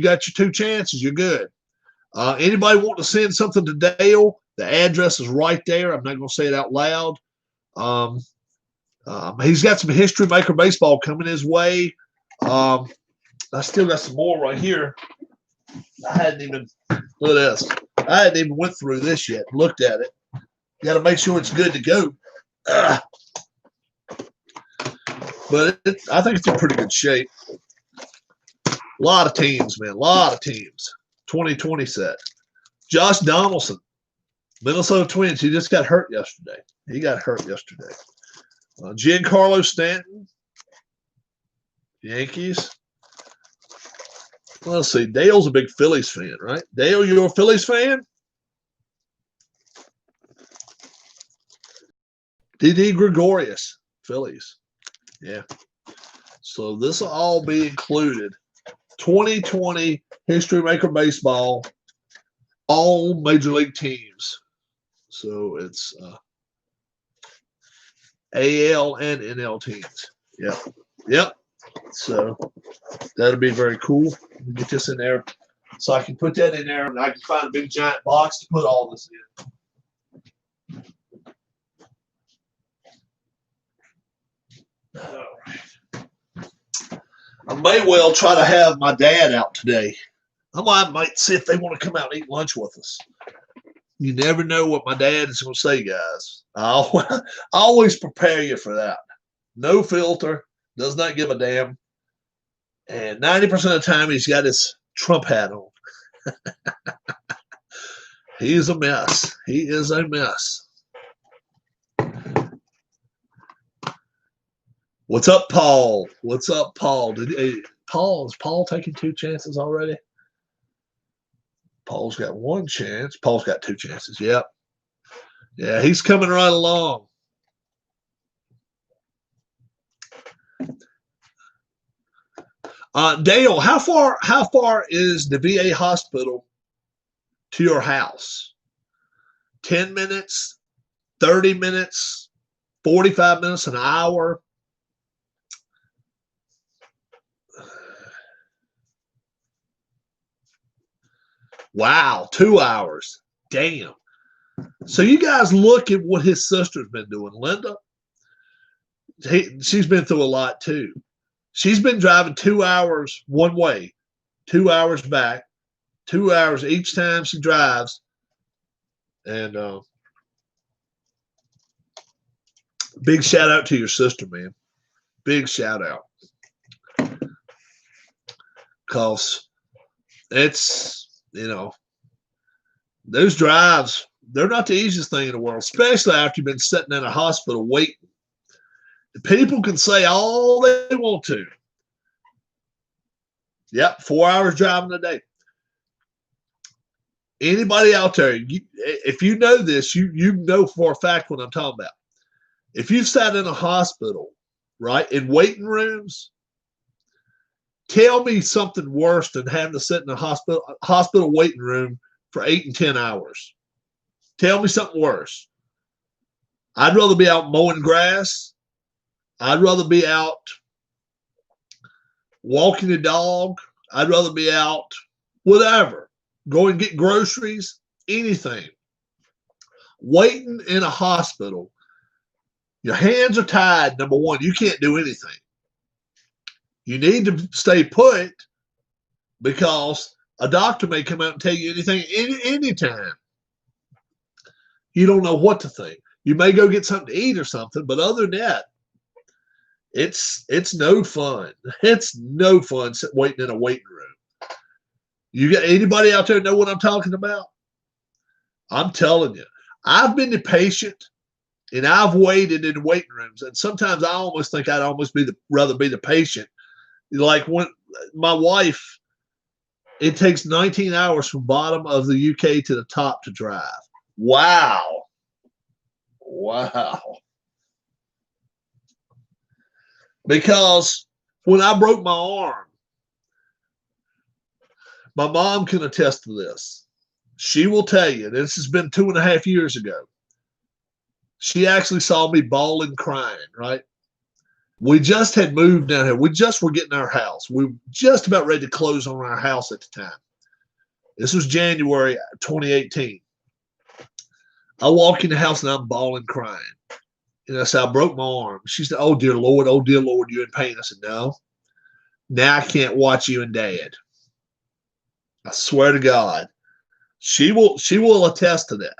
got your 2 chances, you're good. Anybody want to send something to Dale? The address is right there. I'm not going to say it out loud. He's got some History Maker baseball coming his way. I still got some more right here. I hadn't even look at this. I hadn't even went through this yet. Looked at it. Got to make sure it's good to go. But I think it's in pretty good shape. A lot of teams, man. A lot of teams. 2020 set. Josh Donaldson, Minnesota Twins. He just got hurt yesterday. Giancarlo Stanton, Yankees. Let's see. Dale's a big Phillies fan, right? Dale, you're a Phillies fan? D.D. Gregorius, Phillies. Yeah. So this will all be included. 2020 History Maker Baseball, all Major League teams. So it's AL and NL teams. Yep. Yep. So that'll be very cool. Let me get this in there so I can put that in there and I can find a big giant box to put all this in. All right. I may well try to have my dad out today. I might see if they want to come out and eat lunch with us. You never know what my dad is going to say, guys. I always prepare you for that. No filter, does not give a damn. And 90% of the time, he's got his Trump hat on. He's a mess. He is a mess. What's up, Paul? What's up, Paul? Is Paul taking 2 chances already? Paul's got 1 chance. Paul's got 2 chances. Yep. Yeah, he's coming right along. Dale, how far is the VA hospital to your house? 10 minutes, 30 minutes, 45 minutes, an hour? Wow, 2 hours. Damn. So you guys look at what his sister's been doing. Linda, she's been through a lot too. She's been driving 2 hours one way, 2 hours back, 2 hours each time she drives. And big shout out to your sister, man. Big shout out. Because it's, those drives, they're not the easiest thing in the world, especially after you've been sitting in a hospital waiting. People can say all they want to. Yep, 4 hours driving a day. Anybody out there, if you know this, you know for a fact what I'm talking about. If you've sat in a hospital, right, in waiting rooms, tell me something worse than having to sit in a hospital waiting room for 8 and 10 hours. Tell me something worse. I'd rather be out mowing grass. I'd rather be out walking the dog. I'd rather be out whatever. Go and get groceries, anything. Waiting in a hospital, your hands are tied. Number one, you can't do anything. You need to stay put because a doctor may come out and tell you anything anytime. You don't know what to think. You may go get something to eat or something, but other than that, it's no fun. It's no fun waiting in a waiting room. You got anybody out there know what I'm talking about? I'm telling you, I've been the patient and I've waited in waiting rooms, and sometimes I almost think I'd almost rather be the patient. Like when my wife, it takes 19 hours from bottom of the UK to the top to drive. Wow. Because when I broke my arm, my mom can attest to this. She will tell you, this has been 2.5 years ago. She actually saw me bawling, crying, right? We just had moved down here. We just were getting our house. We were just about ready to close on our house at the time. This was January 2018. I walk in the house and I'm bawling, crying. And I said, I broke my arm. She said, oh, dear Lord, you're in pain. I said, no. Now I can't watch you and Dad. I swear to God. She will attest to that.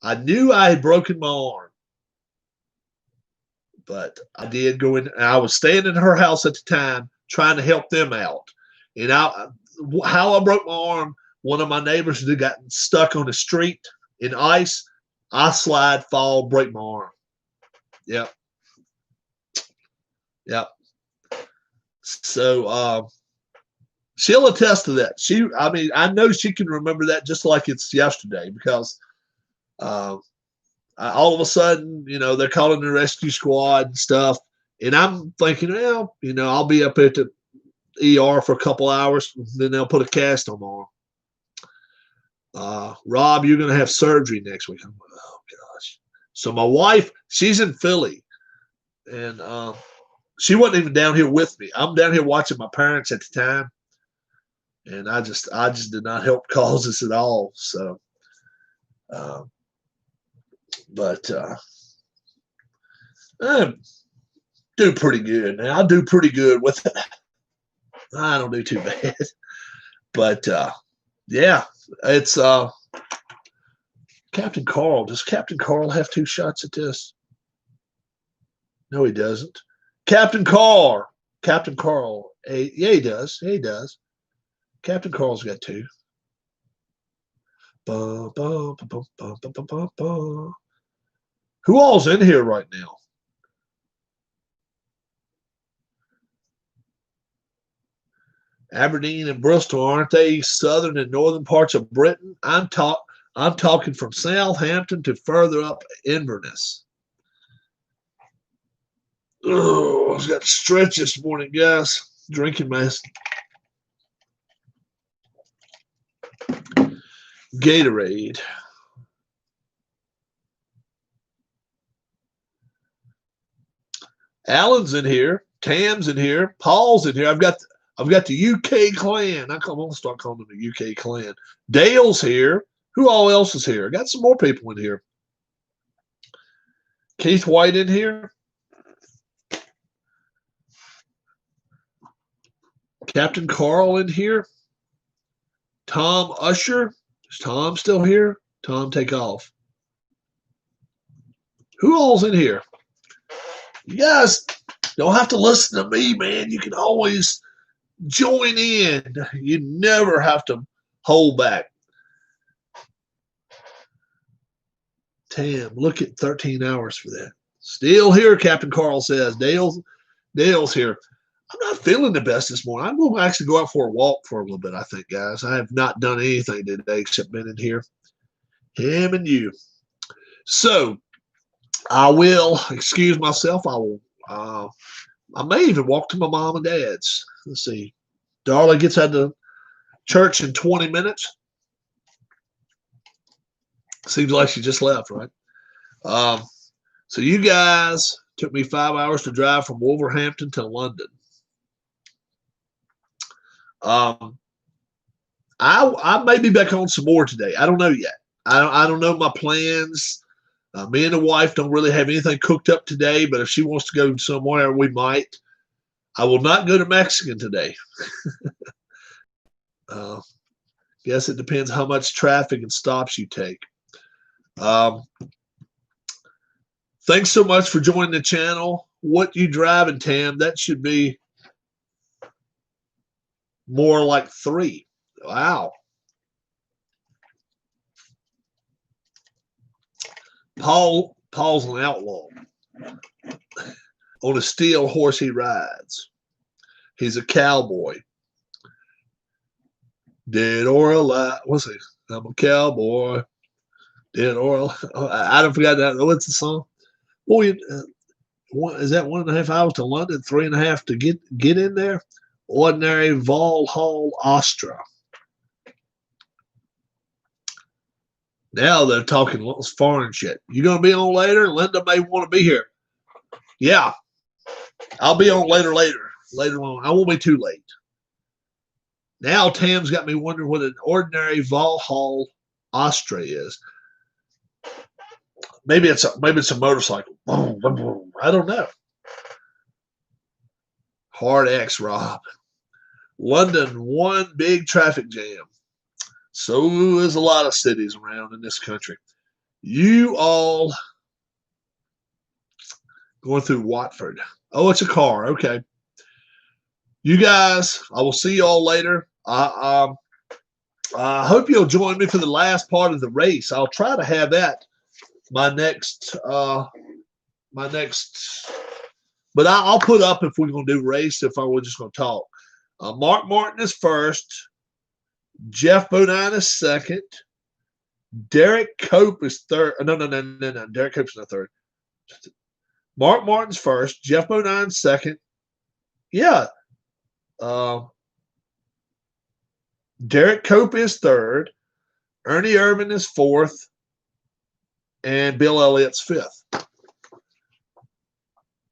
I knew I had broken my arm. But I did go in. I was staying in her house at the time, trying to help them out. And how I broke my arm, one of my neighbors had gotten stuck on the street in ice. I slide, fall, break my arm. Yep. So she'll attest to that. I know she can remember that just like it's yesterday because all of a sudden, they're calling the rescue squad and stuff. And I'm thinking, well, I'll be up at the ER for a couple hours. Then they'll put a cast on my arm. Rob, you're going to have surgery next week. I'm like, oh, gosh. So my wife, she's in Philly. And she wasn't even down here with me. I'm down here watching my parents at the time. And I just did not help cause this at all. So, but I do pretty good. Now I do pretty good with it. I don't do too bad. But yeah, it's Captain Carl. Does Captain Carl have 2 shots at this? No, he doesn't. Captain Carl. Yeah, he does. Yeah, he does. Captain Carl's got 2. Who all's in here right now? Aberdeen and Bristol, aren't they southern and northern parts of Britain? I'm talking from Southampton to further up Inverness. Oh, I've got to stretch this morning, guys. Drinking my Gatorade. Alan's in here. Tam's in here. Paul's in here. I've got the UK clan. I'm gonna start calling them the UK clan. Dale's here. Who all else is here? I got some more people in here. Keith White in here. Captain Carl in here. Tom Usher. Is Tom still here? Tom, take off. Who all's in here? You guys don't have to listen to me, man. You can always join in. You never have to hold back. Tam, look at 13 hours for that. Still here, Captain Carl says. Dale's here. I'm not feeling the best this morning. I'm going to actually go out for a walk for a little bit, I think, guys. I have not done anything today except been in here. Him and you. So I will excuse myself. I may even walk to my mom and dad's. Let's see. Darla gets out of church in 20 minutes. Seems like she just left, right? So you guys took me 5 hours to drive from Wolverhampton to London. I may be back on some more today. I don't know yet. I don't know my plans. Me and the wife don't really have anything cooked up today, but if she wants to go somewhere, we might. I will not go to Mexican today. Guess it depends how much traffic and stops you take. Thanks so much for joining the channel. What you driving, Tam? That should be more like 3. Wow. Paul's an outlaw. On a steel horse he rides. He's a cowboy. Dead or alive. What's it? I'm a cowboy. Dead or alive. I don't forget that. What's the song? Boy, is that 1.5 hours to London? 3.5 to get in there? Ordinary Valhall Astra. Now they're talking foreign shit. You gonna be on later? Linda may want to be here. Yeah, I'll be on later on. I won't be too late. Now Tam's got me wondering what an ordinary Valhall Astra is. Maybe it's a motorcycle. I don't know. Hard X Rob. London, one big traffic jam. So is a lot of cities around in this country. You all going through Watford. Oh, it's a car. Okay. You guys, I will see you all later. I hope you'll join me for the last part of the race. I'll try to have that my next, but I'll put up if we're going to do race, if we're just going to talk. Mark Martin is first. Jeff Bodine is second. Derek Cope is third. No. Derek Cope's not third. Mark Martin's first. Jeff Bodine's second. Yeah. Derek Cope is third. Ernie Irvin is fourth. And Bill Elliott's fifth.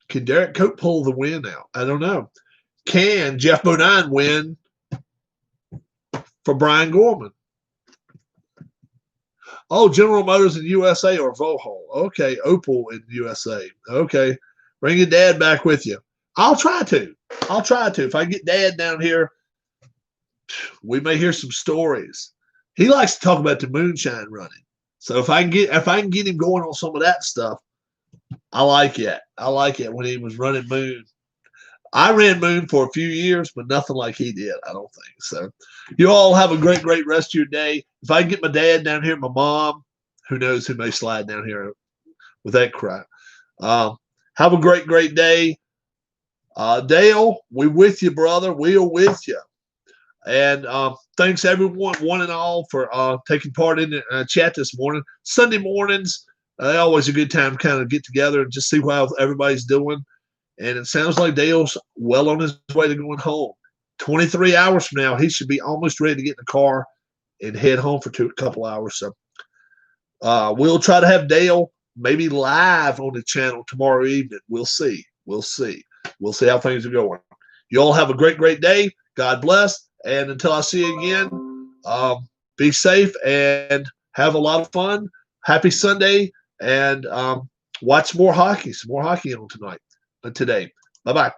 Can Derek Cope pull the win out? I don't know. Can Jeff Bodine win for Brian Gorman? Oh, General Motors in USA or Volhol. Okay, Opel in USA. Okay, bring your dad back with you. I'll try to. If I get Dad down here, we may hear some stories. He likes to talk about the moonshine running. So if I can get him going on some of that stuff, I like it. I like it when he was running Moon. I ran Moon for a few years, but nothing like he did, I don't think. So you all have a great, great rest of your day. If I can get my dad down here, my mom, who knows who may slide down here with that crap. Have a great, great day. Dale, we with you, brother. We're with you. And thanks everyone, one and all, for taking part in the chat this morning. Sunday mornings, always a good time to kind of get together and just see how everybody's doing. And it sounds like Dale's well on his way to going home. 23 hours from now, he should be almost ready to get in the car and head home for a couple hours. So we'll try to have Dale maybe live on the channel tomorrow evening. We'll see. We'll see. We'll see how things are going. You all have a great, great day. God bless. And until I see you again, be safe and have a lot of fun. Happy Sunday. And watch more hockey. Some more hockey on today. Bye-bye.